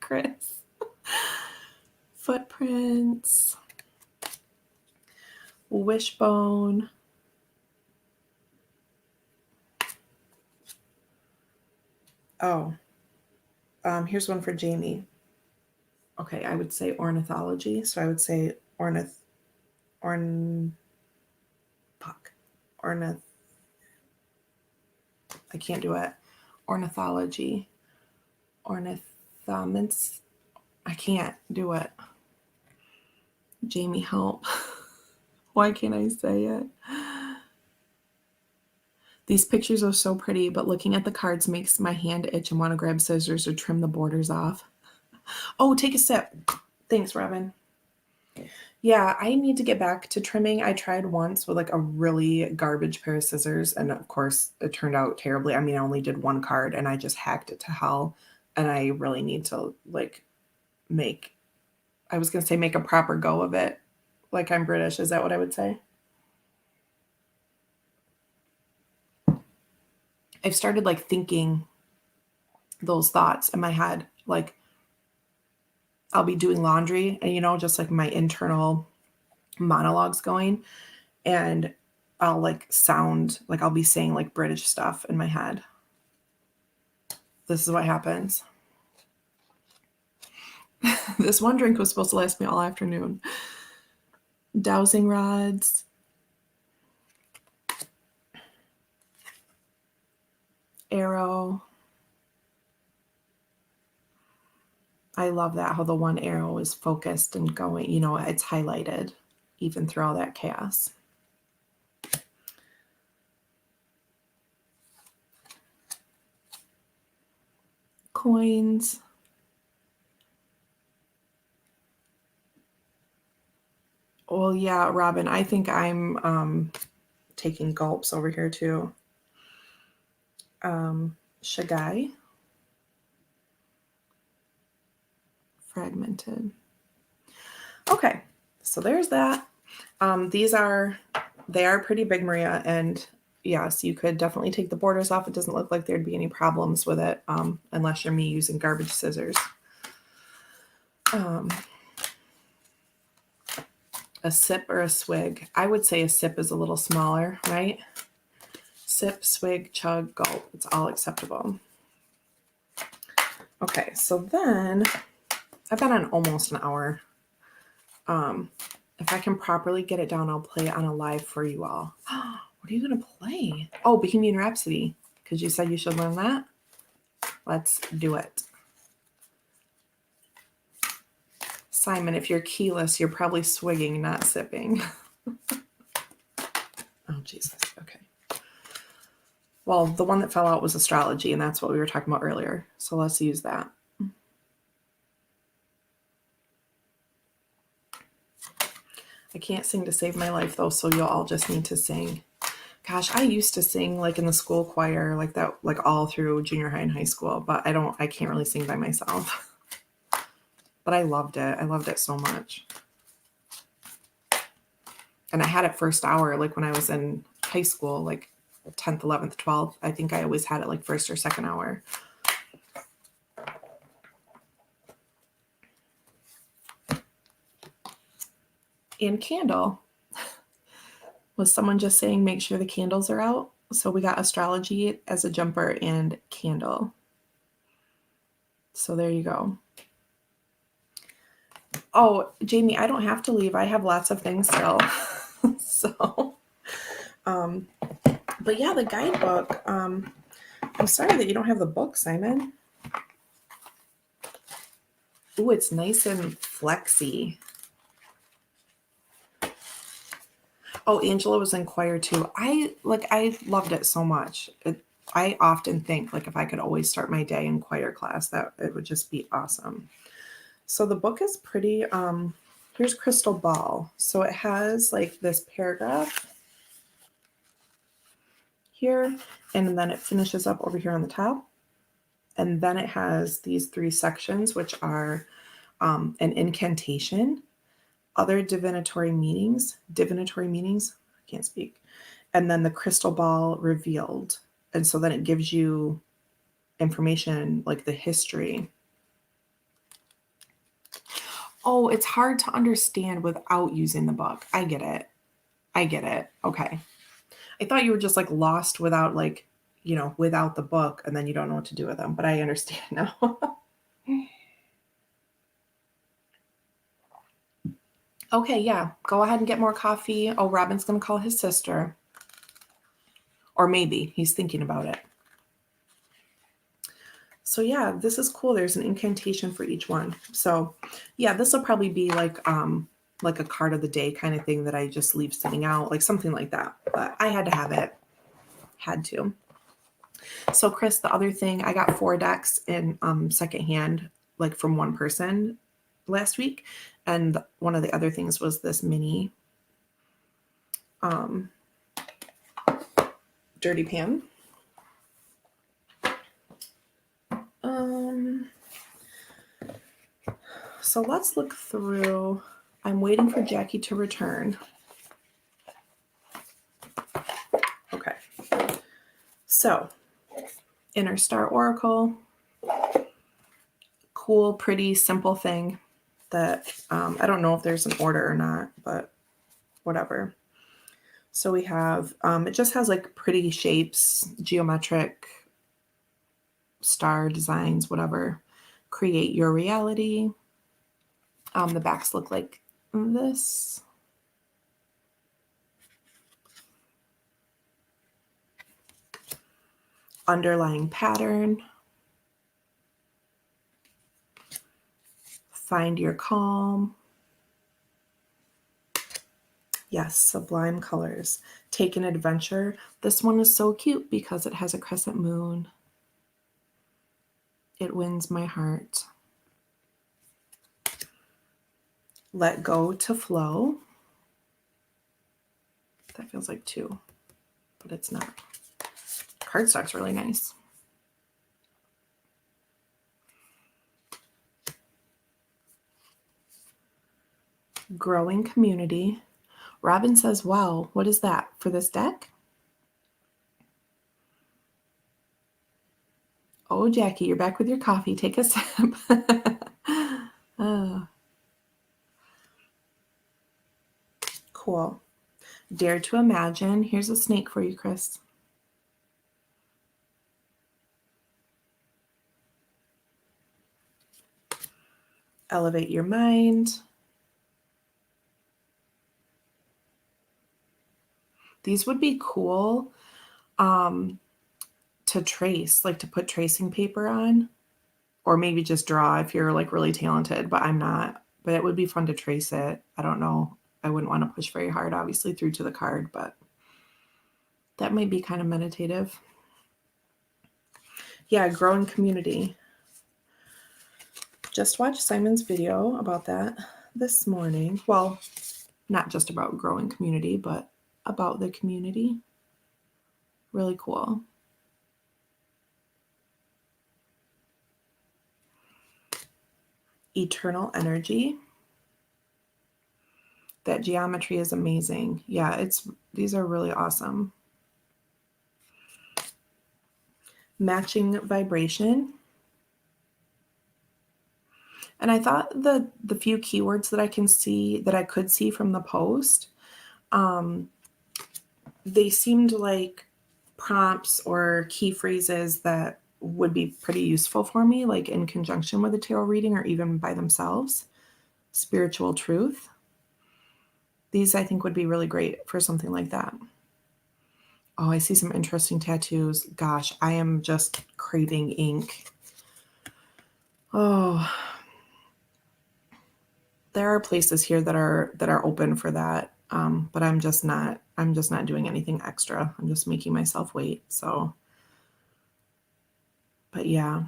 Chris. Footprints. Wishbone. Oh, here's one for Jamie. Okay, I would say ornithology. So I would say ornith. I can't do it. Ornithology. Ornithoments. I can't do it. Jamie, help. Why can't I say it? These pictures are so pretty, but looking at the cards makes my hand itch and want to grab scissors or trim the borders off. Oh, take a sip. Thanks, Robin. Yeah, I need to get back to trimming. I tried once with like a really garbage pair of scissors, and of course, it turned out terribly. I mean, I only did one card and I just hacked it to hell. And I really need to like make a proper go of it. Like I'm British. Is that what I would say? I've started like thinking those thoughts in my head. Like I'll be doing laundry and, just like my internal monologues going. And I'll like sound like I'll be saying like British stuff in my head. This is what happens. This one drink was supposed to last me all afternoon. Dowsing rods. Arrow. I love that, how the one arrow is focused and going, it's highlighted even through all that chaos. Coins. Well, yeah, Robin, I think I'm taking gulps over here too. Shagai. Fragmented. Okay, so there's that. They are pretty big, Maria, and yes, you could definitely take the borders off. It doesn't look like there'd be any problems with it, unless you're me using garbage scissors. A sip or a swig. I would say a sip is a little smaller, right? Sip, swig, chug, gulp. It's all acceptable. Okay, so then I've been on almost an hour. If I can properly get it down, I'll play it on a live for you all. What are you going to play? Oh, Bohemian Rhapsody, because you said you should learn that. Let's do it. Simon, if you're keyless, you're probably swigging, not sipping. Oh, Jesus. Okay. Well, the one that fell out was astrology, and that's what we were talking about earlier. So let's use that. I can't sing to save my life, though, so you'll all just need to sing. Gosh, I used to sing like in the school choir, like that, like all through junior high and high school, but I can't really sing by myself. But I loved it. I loved it so much. And I had it first hour, like when I was in high school, like 10th, 11th, 12th. I think I always had it like first or second hour. And candle. Was someone just saying make sure the candles are out? So we got astrology as a jumper and candle. So there you go. Oh, Jamie, I don't have to leave. I have lots of things still. So, but yeah, the guidebook. I'm sorry that you don't have the book, Simon. Ooh, it's nice and flexy. Oh, Angela was in choir too. I loved it so much. I often think like if I could always start my day in choir class, that it would just be awesome. So the book is pretty, here's Crystal Ball. So it has like this paragraph here, and then it finishes up over here on the top. And then it has these 3 sections, which are an incantation, other divinatory meanings, I can't speak, and then the crystal ball revealed. And so then it gives you information like the history. Oh, it's hard to understand without using the book. I get it. Okay. I thought you were just like lost without like, without the book, and then you don't know what to do with them, but I understand now. Okay, yeah. Go ahead and get more coffee. Oh, Robin's going to call his sister. Or maybe he's thinking about it. So yeah, this is cool. There's an incantation for each one. So yeah, this will probably be like a card of the day kind of thing that I just leave sitting out, like something like that. But I had to have it. Had to. So Chris, the other thing, I got 4 decks in secondhand, like from one person last week. And one of the other things was this mini dirty pan. So let's look through. I'm waiting for Jackie to return. Okay. So, Inner Star Oracle. Cool, pretty, simple thing that I don't know if there's an order or not, but whatever. So we have, it just has like pretty shapes, geometric, star designs, whatever. Create your reality. The backs look like this. Underlying pattern. Find your calm. Yes, sublime colors. Take an adventure. This one is so cute because it has a crescent moon. It wins my heart. Let go to flow. That feels like 2, but it's not. Cardstock's really nice. Growing community. Robin says, wow, what is that for this deck? Oh, Jackie, you're back with your coffee. Take a sip. Oh. Cool. Dare to imagine. Here's a snake for you, Chris. Elevate your mind. These would be cool to trace, like to put tracing paper on, or maybe just draw if you're like really talented, but I'm not. But it would be fun to trace it. I don't know. I wouldn't want to push very hard, obviously, through to the card, but that might be kind of meditative. Yeah, growing community. Just watched Simon's video about that this morning. Well, not just about growing community, but about the community. Really cool. Eternal energy. That geometry is amazing. Yeah, these are really awesome. Matching vibration. And I thought the few keywords that I could see from the post, they seemed like prompts or key phrases that would be pretty useful for me, like in conjunction with a tarot reading or even by themselves. Spiritual truth. These I think would be really great for something like that. Oh, I see some interesting tattoos. Gosh, I am just craving ink. Oh, there are places here that are open for that, but I'm just not doing anything extra. I'm just making myself wait. So, but yeah,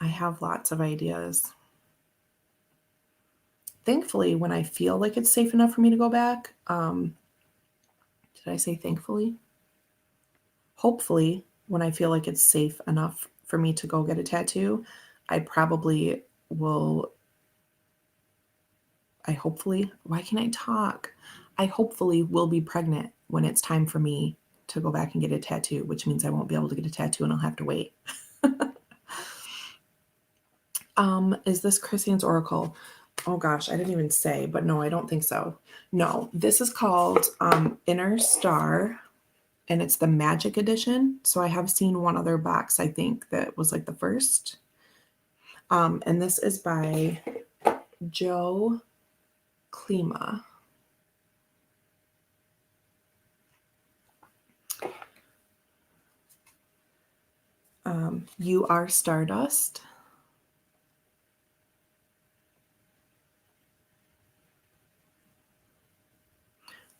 I have lots of ideas. Thankfully, when I feel like it's safe enough for me to go back, did I say thankfully? Hopefully, when I feel like it's safe enough for me to go get a tattoo, I probably will. Why can't I talk? I hopefully will be pregnant when it's time for me to go back and get a tattoo, which means I won't be able to get a tattoo and I'll have to wait. Is this Christine's Oracle? Oh gosh, I didn't even say, but no, I don't think so. No, this is called Inner Star, and it's the Magic Edition. So I have seen one other box, I think, that was like the first. And this is by Joe Klima. You Are Stardust.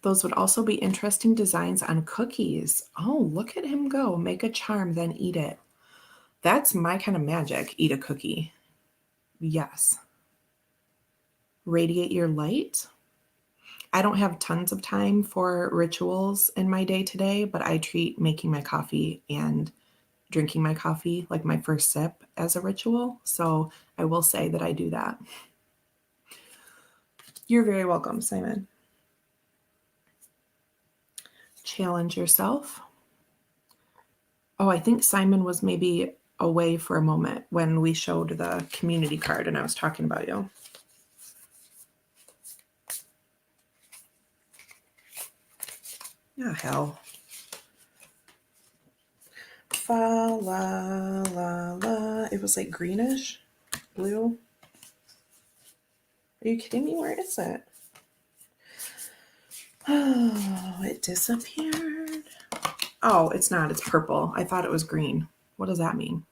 Those would also be interesting designs on cookies. Oh, look at him go. Make a charm, then eat it. That's my kind of magic. Eat a cookie. Yes. Radiate your light. I don't have tons of time for rituals in my day to day, but I treat making my coffee and drinking my coffee, like my first sip, as a ritual. So I will say that I do that. You're very welcome, Simon. Challenge yourself. Oh, I think Simon was maybe away for a moment when we showed the community card and I was talking about you. Oh, hell. Fa la la la. It was like greenish, blue. Are you kidding me? Where is it? Oh, it disappeared. Oh, it's not. It's purple. I thought it was green. What does that mean?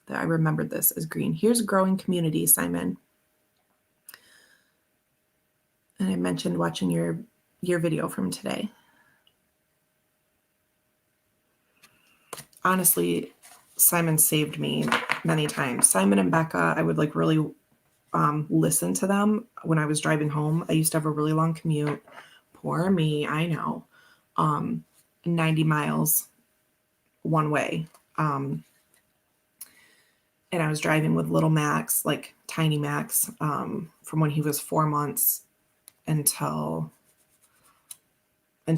That I remembered this as green. Here's growing community, Simon. And I mentioned watching your video from today. Honestly, Simon saved me many times. Simon and Becca, I would like really listen to them when I was driving home. I used to have a really long commute. Poor me, I know. 90 miles one way. And I was driving with little Max, like tiny Max, from when he was 4 months until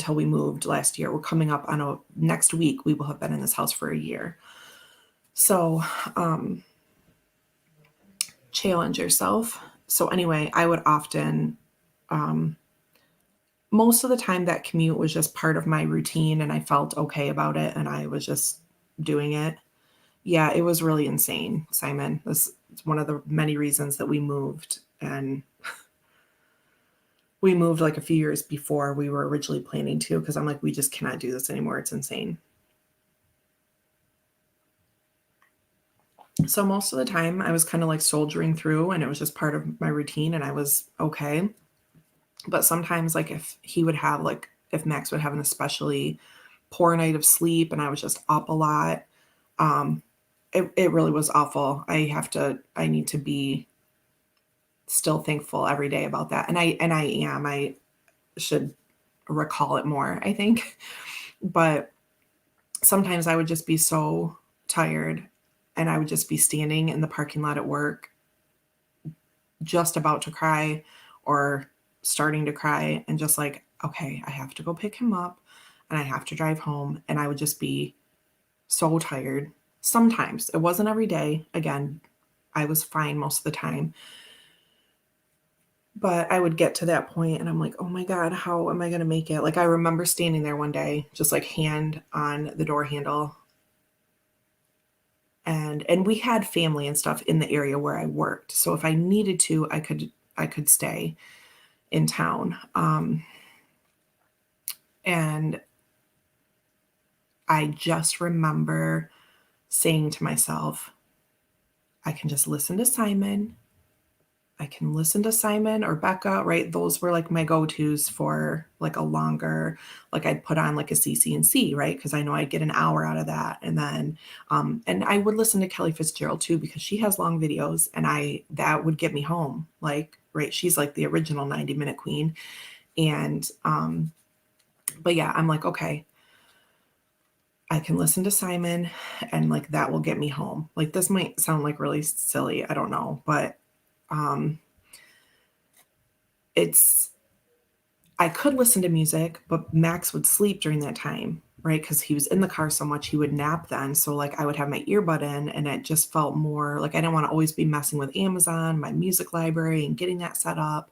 we moved last year. We're coming up on next week. We will have been in this house for a year. So, challenge yourself. So anyway, I would often, most of the time that commute was just part of my routine and I felt okay about it and I was just doing it. Yeah, it was really insane, Simon. This is one of the many reasons that we moved, and we moved like a few years before we were originally planning to, because I'm like, we just cannot do this anymore. It's insane. So most of the time I was kind of like soldiering through and it was just part of my routine and I was okay. But sometimes like if Max would have an especially poor night of sleep and I was just up a lot, it really was awful. I need to be still thankful every day about that. And I should recall it more, I think. But sometimes I would just be so tired and I would just be standing in the parking lot at work, just about to cry or starting to cry and just like, okay, I have to go pick him up and I have to drive home. And I would just be so tired. Sometimes it wasn't every day. Again, I was fine most of the time. But I would get to that point and I'm like, oh my God, how am I going to make it? Like, I remember standing there one day, just like hand on the door handle. And we had family and stuff in the area where I worked. So if I needed to, I could stay in town. And I just remember saying to myself, I can just listen to Simon. I can listen to Simon or Becca, right? Those were like my go-tos for like a longer, like I'd put on like a CC&C, right? Because I know I'd get an hour out of that. And then, and I would listen to Kelly Fitzgerald too, because she has long videos and that would get me home. Like, right. She's like the original 90-minute queen. And, but yeah, I'm like, okay, I can listen to Simon and like that will get me home. Like this might sound like really silly. I don't know, but, it's I could listen to music, but Max would sleep during that time, right? Because he was in the car so much, he would nap then. So, like, I would have my earbud in, and it just felt more like I didn't want to always be messing with Amazon, my music library, and getting that set up.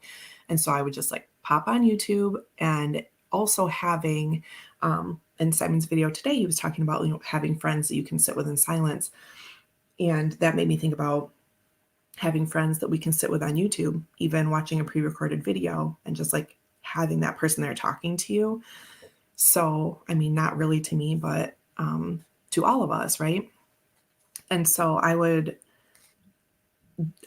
And so I would just like pop on YouTube and also having, in Simon's video today, he was talking about, having friends that you can sit with in silence. And that made me think about having friends that we can sit with on YouTube, even watching a pre-recorded video and just like having that person there talking to you. So, I mean, not really to me, but to all of us, right? And so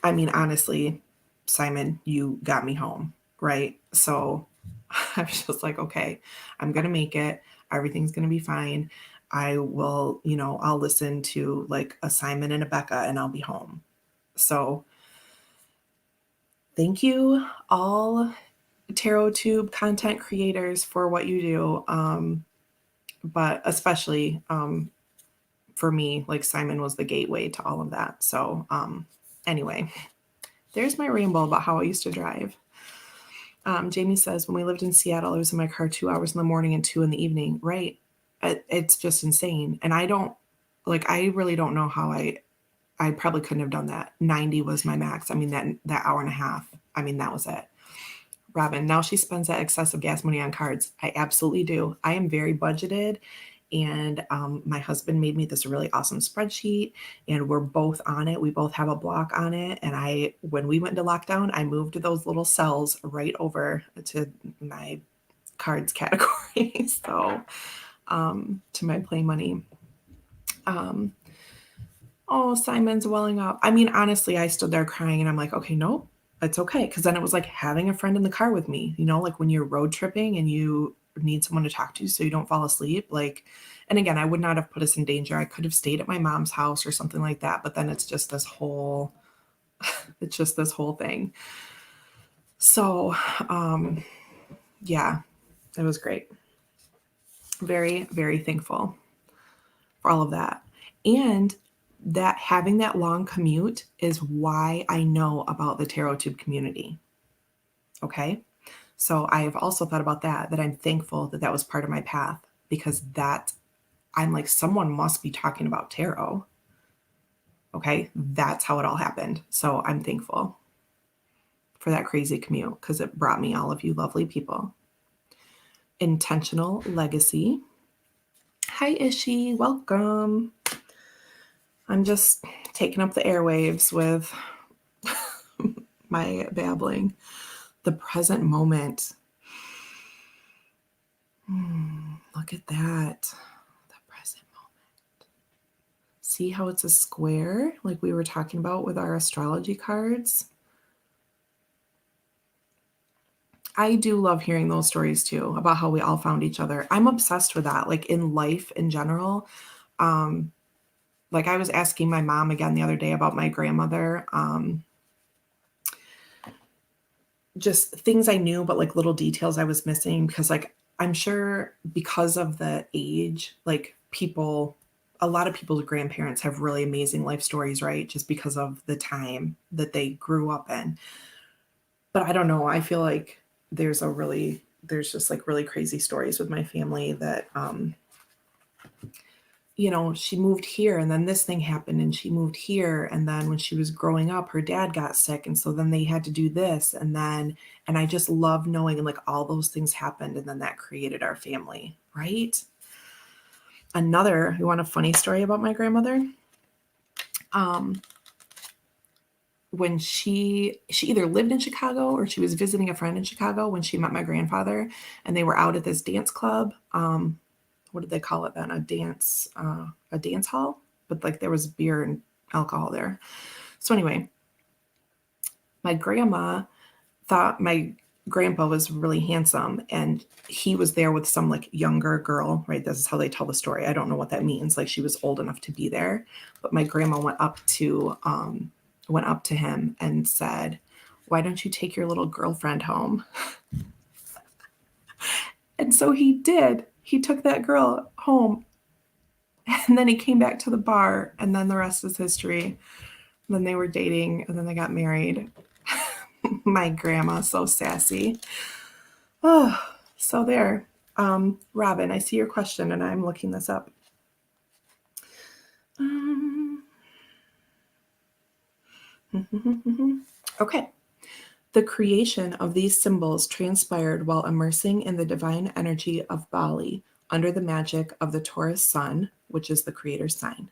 honestly, Simon, you got me home, right? So I was just like, okay, I'm going to make it. Everything's going to be fine. I will, I'll listen to like a Simon and a Becca and I'll be home. So thank you all tarot tube content creators for what you do. But especially for me, like Simon was the gateway to all of that. So anyway, there's my rainbow about how I used to drive. Jamie says, when we lived in Seattle, I was in my car 2 hours in the morning and 2 in the evening. Right. It's just insane. And I really don't know how I probably couldn't have done that. 90 was my max. I mean, that hour and a half, I mean, that was it. Robin, now she spends that excessive gas money on cards. I absolutely do. I am very budgeted. And my husband made me this really awesome spreadsheet, and we're both on it. We both have a block on it. And when we went into lockdown, I moved those little cells right over to my cards category. So to my play money. Oh, Simon's welling up. I mean, honestly, I stood there crying and I'm like, okay, nope, it's okay. Cause then it was like having a friend in the car with me, like when you're road tripping and you need someone to talk to so you don't fall asleep. Like, and again, I would not have put us in danger. I could have stayed at my mom's house or something like that. But then it's just this whole thing. So, yeah, it was great. Very, very thankful for all of that. And that having that long commute is why I know about the tarot tube community. Okay. So I have also thought about that I'm thankful that was part of my path, because I'm like, someone must be talking about tarot. Okay. That's how it all happened. So I'm thankful for that crazy commute, because it brought me all of you lovely people. Intentional legacy. Hi, Ishi. Welcome. I'm just taking up the airwaves with my babbling. The present moment. Look at that. The present moment. See how it's a square, like we were talking about with our astrology cards? I do love hearing those stories too, about how we all found each other. I'm obsessed with that, like in life in general. Like I was asking my mom again the other day about my grandmother. Just things I knew, but like little details I was missing, because like I'm sure because of the age, like a lot of people's grandparents have really amazing life stories, right? Just because of the time that they grew up in. But I don't know. I feel like there's just like really crazy stories with my family that, she moved here and then this thing happened and she moved here. And then when she was growing up, her dad got sick. And so then they had to do this. And I just love knowing like all those things happened. And then that created our family, right? You want a funny story about my grandmother? When she either lived in Chicago or she was visiting a friend in Chicago when she met my grandfather, and they were out at this dance club. What did they call it then? A dance hall, but like there was beer and alcohol there. So anyway, my grandma thought my grandpa was really handsome, and he was there with some like younger girl, right? This is how they tell the story. I don't know what that means. Like she was old enough to be there, but my grandma went up to him and said, "Why don't you take your little girlfriend home?" And so he did. He took that girl home, and then he came back to the bar, and then the rest is history. Then they were dating, and then they got married. My grandma, so sassy. Oh, so there. Robin, I see your question, and I'm looking this up. Okay. The creation of these symbols transpired while immersing in the divine energy of Bali under the magic of the Taurus sun, which is the creator's sign.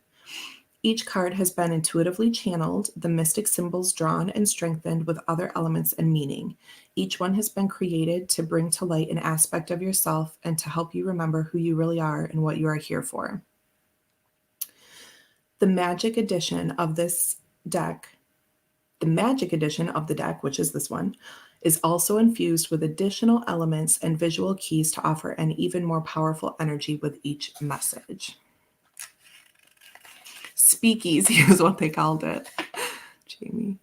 Each card has been intuitively channeled, the mystic symbols drawn and strengthened with other elements and meaning. Each one has been created to bring to light an aspect of yourself and to help you remember who you really are and what you are here for. The magic edition of the deck, which is this one, is also infused with additional elements and visual keys to offer an even more powerful energy with each message. Speakeasy is what they called it. Jamie.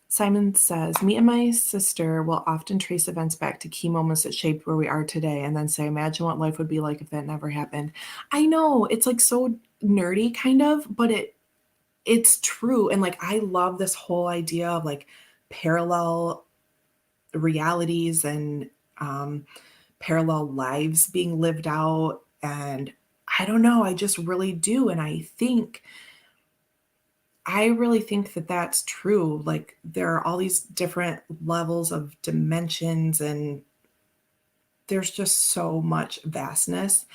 Simon says, me and my sister will often trace events back to key moments that shaped where we are today and then say, imagine what life would be like if that never happened. I know, it's like so nerdy kind of, but it's true. And like, I love this whole idea of like parallel realities and parallel lives being lived out. And I don't know, I just really do. And I really think that that's true. Like there are all these different levels of dimensions and there's just so much vastness.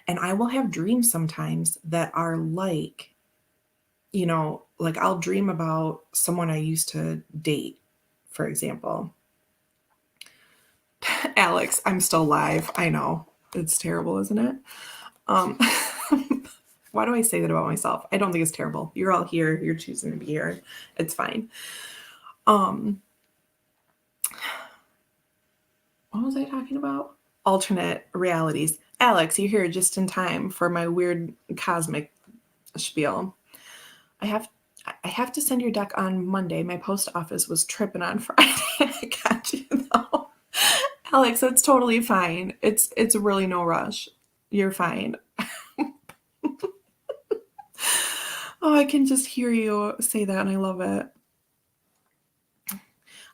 And I will have dreams sometimes that are like, like I'll dream about someone I used to date, for example. Alex, I'm still live. I know. It's terrible, isn't it? Why do I say that about myself? I don't think it's terrible. You're all here. You're choosing to be here. It's fine. What was I talking about? Alternate realities. Alex, you're here just in time for my weird cosmic spiel. I have to send your deck on Monday. My post office was tripping on Friday. I got you though. Alex, it's totally fine. It's really no rush. You're fine. Oh, I can just hear you say that and I love it.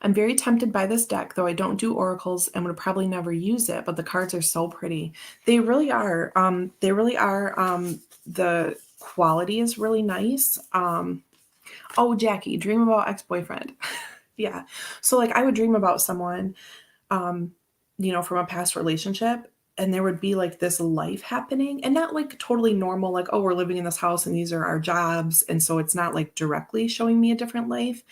I'm very tempted by this deck, though I don't do oracles and would probably never use it, but the cards are so pretty. They really are. The quality is really nice. Oh, Jackie, dream about ex-boyfriend. Yeah. So like I would dream about someone, from a past relationship, and there would be like this life happening and not like totally normal, like, oh, we're living in this house and these are our jobs. And so it's not like directly showing me a different life,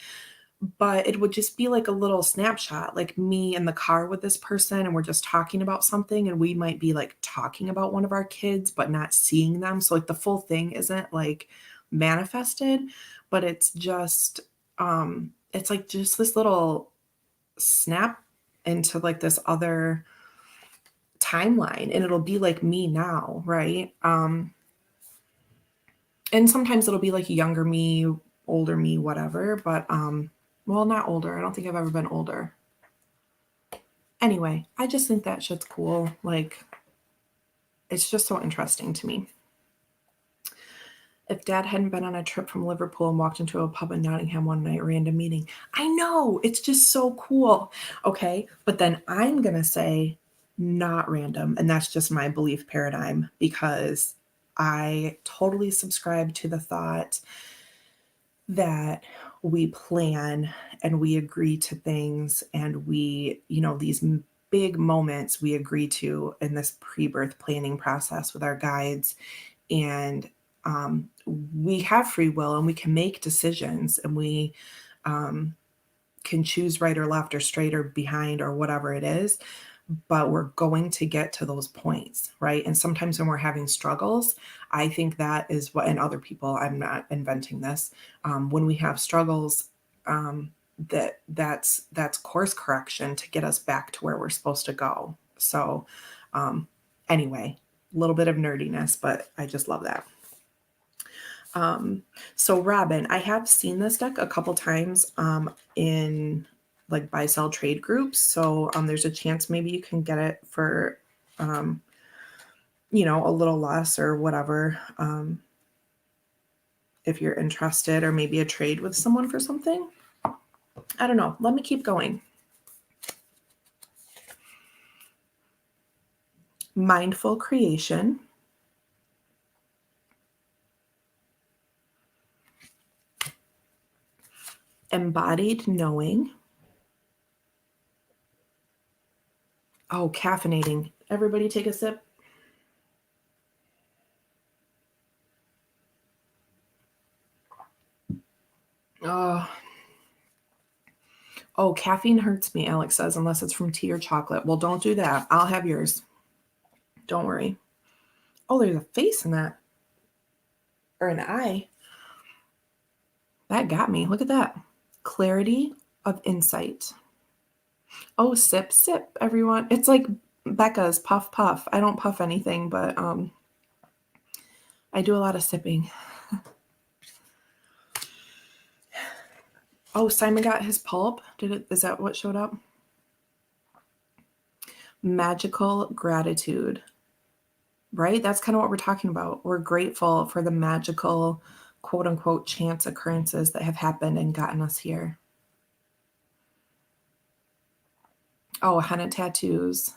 but it would just be like a little snapshot, like me in the car with this person and we're just talking about something and we might be like talking about one of our kids but not seeing them. So like the full thing isn't like manifested, but it's just it's like just this little snap into like this other timeline, and it'll be like me now, right? And sometimes it'll be like younger me, older me, whatever, but well, not older. I don't think I've ever been older. Anyway, I just think that shit's cool. Like, it's just so interesting to me. If Dad hadn't been on a trip from Liverpool and walked into a pub in Nottingham one night, random meeting. I know, it's just so cool. Okay, but then I'm going to say not random, and that's just my belief paradigm, because I totally subscribe to the thought that we plan and we agree to things, and we, these big moments we agree to in this pre-birth planning process with our guides. And we have free will and we can make decisions, and we um, can choose right or left or straight or behind or whatever it is, but we're going to get to those points, right? And sometimes when we're having struggles, I think that is what, and other people, I'm not inventing this, when we have struggles, that's course correction to get us back to where we're supposed to go. So anyway, a little bit of nerdiness, but I just love that. So Robin, I have seen this deck a couple times in like buy sell trade groups. So there's a chance maybe you can get it for a little less or whatever, if you're interested, or maybe a trade with someone for something. I don't know. Let me keep going. Mindful creation. Embodied knowing. Oh, caffeinating. Everybody take a sip. Oh, caffeine hurts me, Alex says, unless it's from tea or chocolate. Well, don't do that. I'll have yours. Don't worry. Oh, there's a face in that. Or an eye. That got me. Look at that. Clarity of insight. Oh, sip, sip, everyone. It's like Becca's puff, puff. I don't puff anything, but I do a lot of sipping. Oh, Simon got his pulp. Is that what showed up? Magical gratitude. Right? That's kind of what we're talking about. We're grateful for the magical, quote unquote, chance occurrences that have happened and gotten us here. Oh, henna tattoos.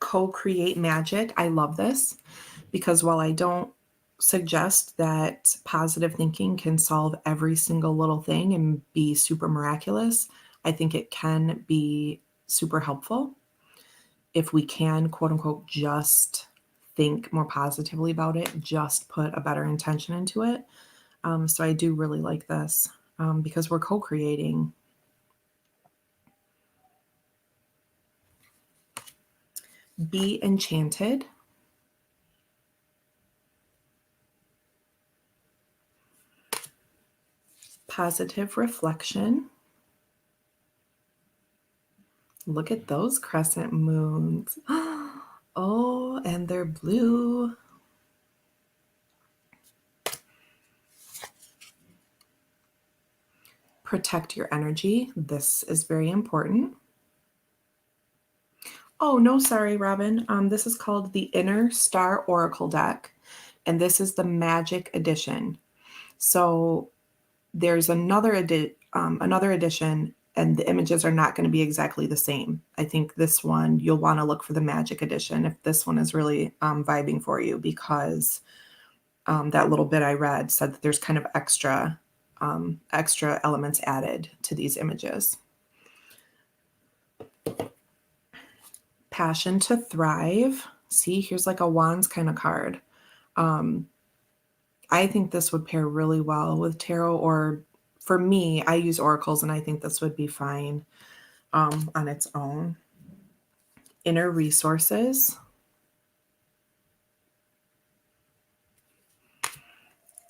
Co-create magic. I love this because while I don't suggest that positive thinking can solve every single little thing and be super miraculous, I think it can be super helpful if we can, quote unquote, just think more positively about it, just put a better intention into it. So I do really like this because we're co-creating. Be enchanted. Positive reflection. Look at those crescent moons. Oh, and they're blue. Protect your energy. This is very important. Oh, no, sorry, Robin. This is called the Inner Star Oracle deck, and this is the Magic Edition. So there's another edition, and the images are not going to be exactly the same. I think this one, you'll want to look for the Magic Edition if this one is really vibing for you, because that little bit I read said that there's kind of extra elements added to these images. Passion to thrive. See, here's like a wands kind of card. I think this would pair really well with tarot, or for me, I use oracles, and I think this would be fine on its own. Inner resources.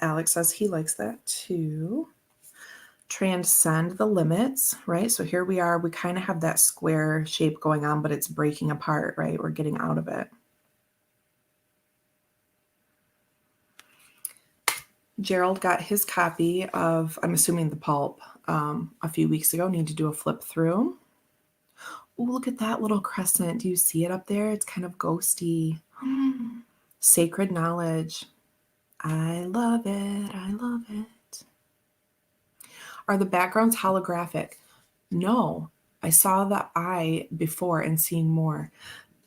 Alex says he likes that too. Transcend the limits, right? So here we are. We kind of have that square shape going on, but it's breaking apart, right? We're getting out of it. Gerald got his copy of, I'm assuming, the pulp a few weeks ago. Need to do a flip through. Oh, look at that little crescent. Do you see it up there? It's kind of ghosty. Sacred knowledge. I love it. I love it. Are the backgrounds holographic? No. I saw the eye before and seeing more.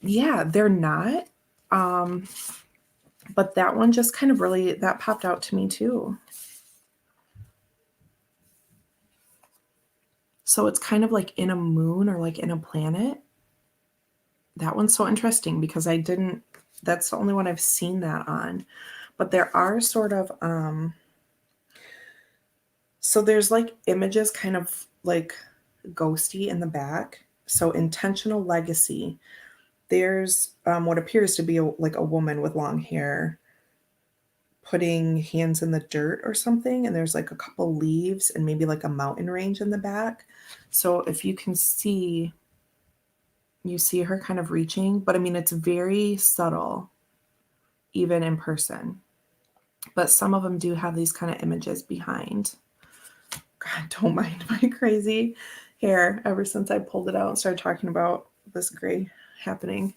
Yeah, they're not. But that one just kind of really, that popped out to me too. So it's kind of like in a moon or like in a planet. That one's so interesting because that's the only one I've seen that on. But there are sort of, so there's like images kind of like ghosty in the back. So intentional legacy. There's what appears to be like a woman with long hair putting hands in the dirt or something, and there's like a couple leaves and maybe like a mountain range in the back. So if you can see, you see her kind of reaching, but I mean it's very subtle even in person. But some of them do have these kind of images behind. God, don't mind my crazy hair ever since I pulled it out and started talking about this gray happening.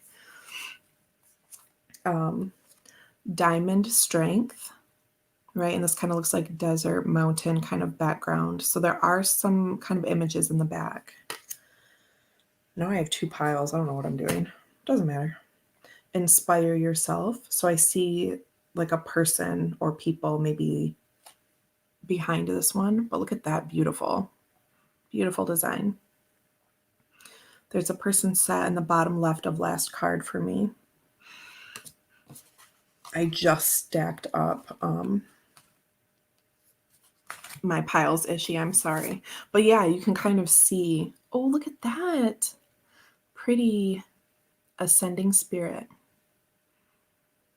Diamond strength, right? And this kind of looks like desert mountain kind of background. So there are some kind of images in the back. Now I have two piles. I don't know what I'm doing. Doesn't matter. Inspire yourself. So I see like a person or people maybe behind this one, but look at that. Beautiful, beautiful design. There's a person sat in the bottom left of last card for me. I just stacked up my piles, Ishy. I'm sorry. But yeah, you can kind of see, oh, look at that. Pretty ascending spirit.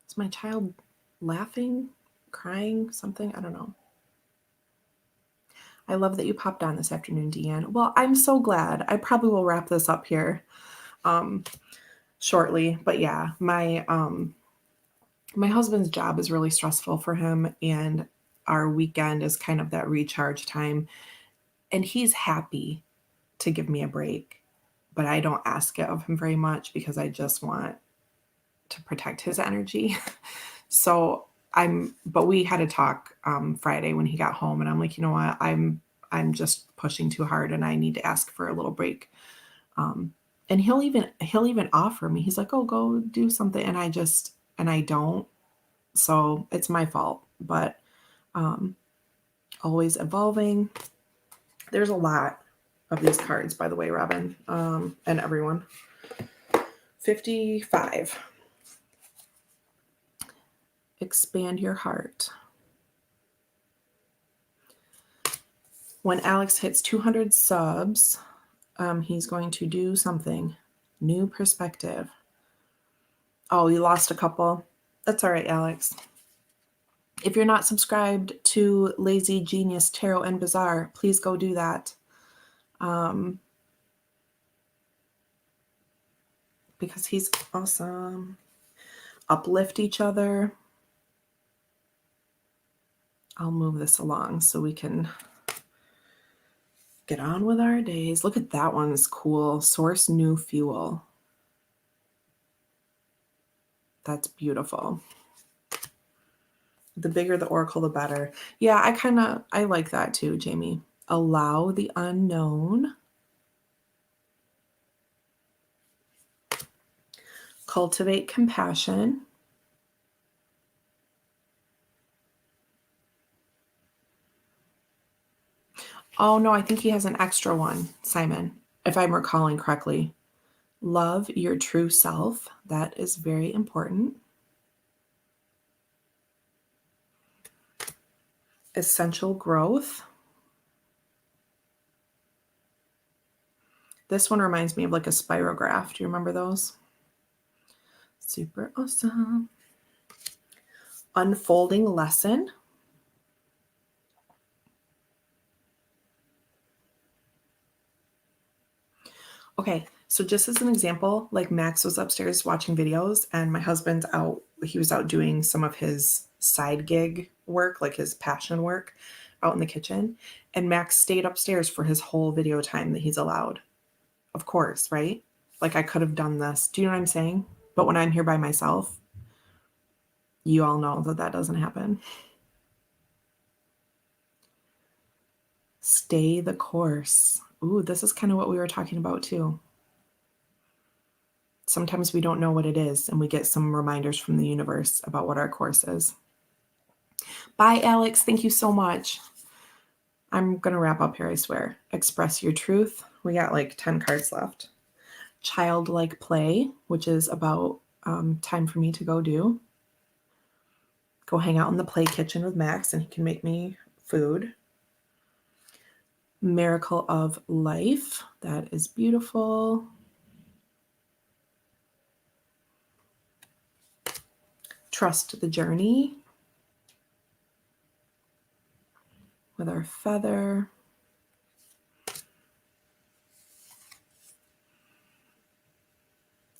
Is my child laughing, crying, something? I don't know. I love that you popped on this afternoon, Deanne. Well, I'm so glad. I probably will wrap this up here shortly. But yeah, my husband's job is really stressful for him, and our weekend is kind of that recharge time. And he's happy to give me a break, but I don't ask it of him very much because I just want to protect his energy. So but we had a talk Friday when he got home, and I'm like, you know what, I'm just pushing too hard, and I need to ask for a little break. And he'll even offer me. He's like, oh, go do something, and I don't. So it's my fault, but always evolving. There's a lot of these cards, by the way, Robin, and everyone. 55. Expand your heart. When Alex hits 200 subs, he's going to do something. New perspective. Oh, you lost a couple. That's all right, Alex. If you're not subscribed to Lazy Genius Tarot and Bazaar, please go do that. Because he's awesome. Uplift each other. I'll move this along so we can get on with our days. Look at that one. It's cool. Source new fuel. That's beautiful. The bigger the oracle, the better. Yeah, I like that too, Jamie. Allow the unknown. Cultivate compassion. Oh, no, I think he has an extra one, Simon, if I'm recalling correctly. Love your true self. That is very important. Essential growth. This one reminds me of like a spirograph. Do you remember those? Super awesome. Unfolding lesson. Okay, so just as an example, like Max was upstairs watching videos and my husband's out, he was out doing some of his side gig work, like his passion work out in the kitchen. And Max stayed upstairs for his whole video time that he's allowed. Of course, right? Like I could have done this. Do you know what I'm saying? But when I'm here by myself, you all know that that doesn't happen. Stay the course. Ooh, this is kind of what we were talking about too. sometimes we don't know what it is, and we get some reminders from the universe about what our course is. Bye, Alex. Thank you so much. I'm going to wrap up here, I swear. Express your truth. We got like 10 cards left. Childlike play, which is about time for me to go hang out in the play kitchen with Max, and he can make me food. Miracle of life. That is beautiful. Trust the journey with our feather.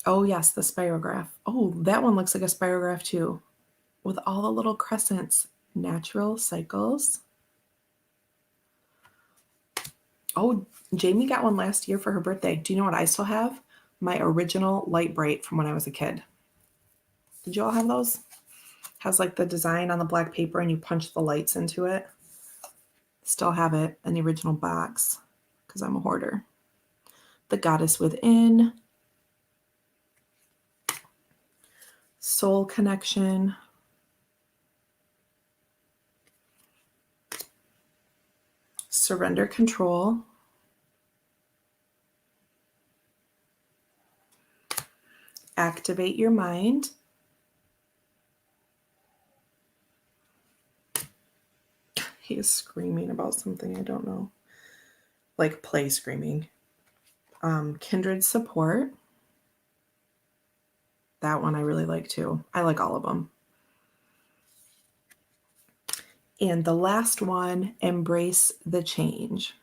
Oh, yes, the spirograph. Oh, that one looks like a spirograph too, with all the little crescents. Natural cycles. Oh, Jamie got one last year for her birthday. Do you know what I still have? My original light bright from when I was a kid. Did you all have those? Has like the design on the black paper and you punch the lights into it. Still have it in the original box because I'm a hoarder. The Goddess Within. Soul connection. Surrender control. Activate your mind. He is screaming about something I don't know. Like play screaming. Kindred support. That one I really like too. I like all of them. And the last one, embrace the change.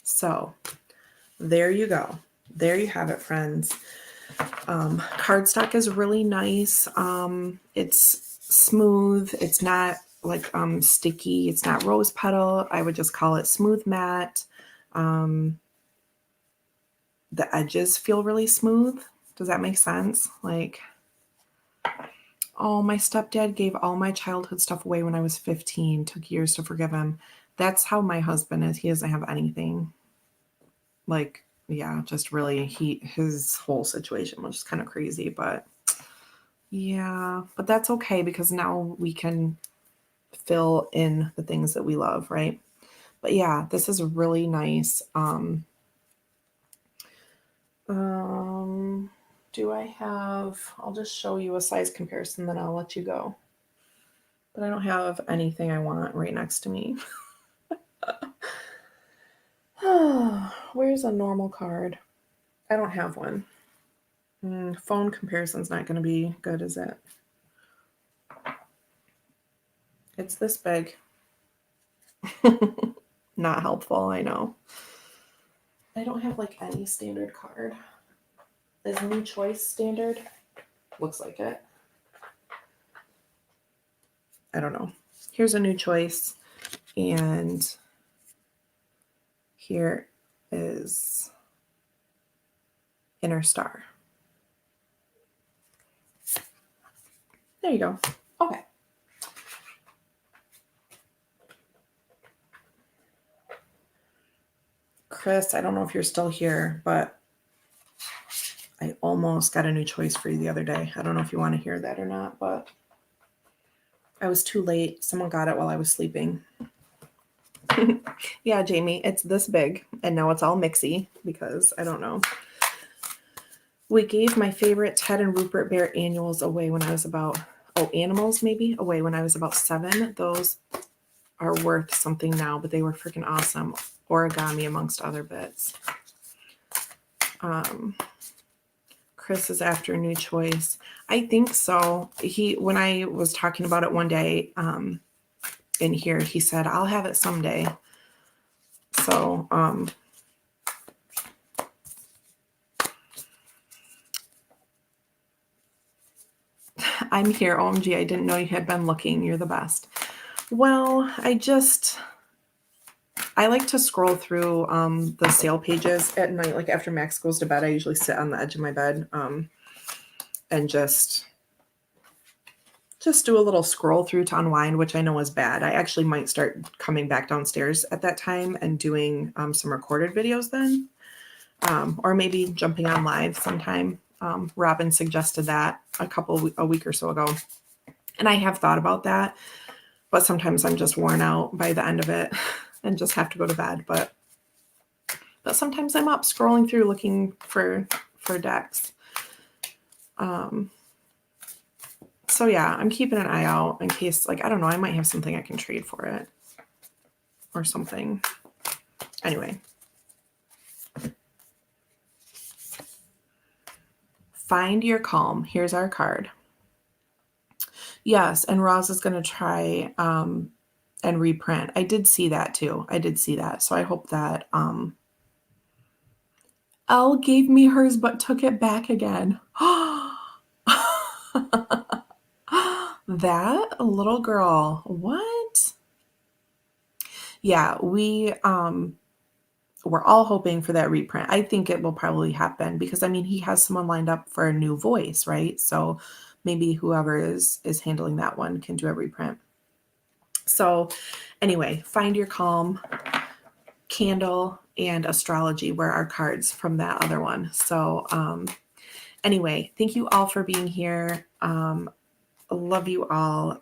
So there you go. There you have it, friends. Cardstock is really nice. It's smooth. It's not like sticky. It's not rose petal. I would just call it smooth matte. The edges feel really smooth. Does that make sense? Like, oh, my stepdad gave all my childhood stuff away when I was 15. Took years to forgive him. That's how my husband is. He doesn't have anything. Like, yeah, just really his whole situation was just kind of crazy, but yeah, but that's okay because now we can fill in the things that we love, right? But yeah, this is really nice. Do I have, I'll just show you a size comparison, then I'll let you go. But I don't have anything I want right next to me. Where's a normal card? I don't have one. Phone comparison's not going to be good, is it? It's this big. Not helpful, I know. I don't have like any standard card. Is New Choice standard? Looks like it. I don't know. Here's a New Choice, and here is Inner Star. There you go. Okay. Chris, I don't know if you're still here, but I almost got a New Choice for you the other day. I don't know if you want to hear that or not, but I was too late. Someone got it while I was sleeping. Yeah, Jamie, it's this big, and now it's all mixy because I don't know. We gave my favorite Ted and Rupert Bear annuals away when I was about, animals maybe, away when I was about 7. Those are worth something now, but they were freaking awesome. Origami amongst other bits. Chris is after a New Choice. I think so. When I was talking about it one day in here, he said, I'll have it someday. So, I'm here. OMG, I didn't know you had been looking. You're the best. Well, I like to scroll through the sale pages at night. Like after Max goes to bed, I usually sit on the edge of my bed and just do a little scroll through to unwind, which I know is bad. I actually might start coming back downstairs at that time and doing some recorded videos then. or maybe jumping on live sometime. Robin suggested that a week or so ago. And I have thought about that, but sometimes I'm just worn out by the end of it and just have to go to bed. But sometimes I'm up scrolling through looking for decks. So yeah, I'm keeping an eye out in case, like, I don't know, I might have something I can trade for it or something. Anyway. Find your calm. Here's our card. Yes, and Roz is going to try and reprint. I did see that too. I did see that. So I hope that Elle gave me hers but took it back again. That little girl. What? Yeah, we're all hoping for that reprint. I think it will probably happen because I mean he has someone lined up for a new voice, right? So maybe whoever is handling that one can do a reprint. So anyway, find your calm, candle, and astrology were our cards from that other one. So anyway, thank you all for being here. Love you all.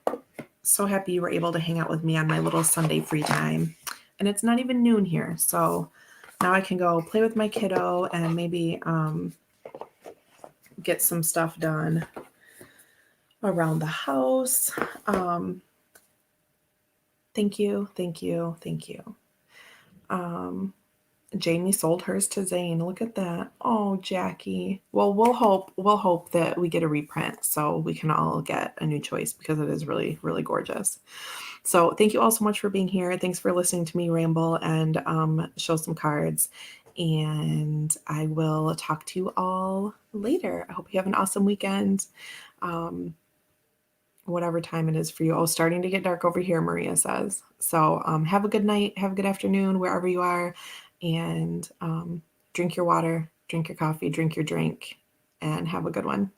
So happy you were able to hang out with me on my little Sunday free time. And it's not even noon here. So now I can go play with my kiddo and maybe get some stuff done around the house. Thank you, thank you, thank you. Jamie sold hers to Zane. Look at that. Oh, Jackie. Well, we'll hope that we get a reprint so we can all get a new choice because it is really, really gorgeous. So thank you all so much for being here. Thanks for listening to me ramble and show some cards. And I will talk to you all later. I hope you have an awesome weekend. Whatever time it is for you. Oh, starting to get dark over here, Maria says. So have a good night. Have a good afternoon wherever you are. And drink your water, drink your coffee, drink your drink, and have a good one.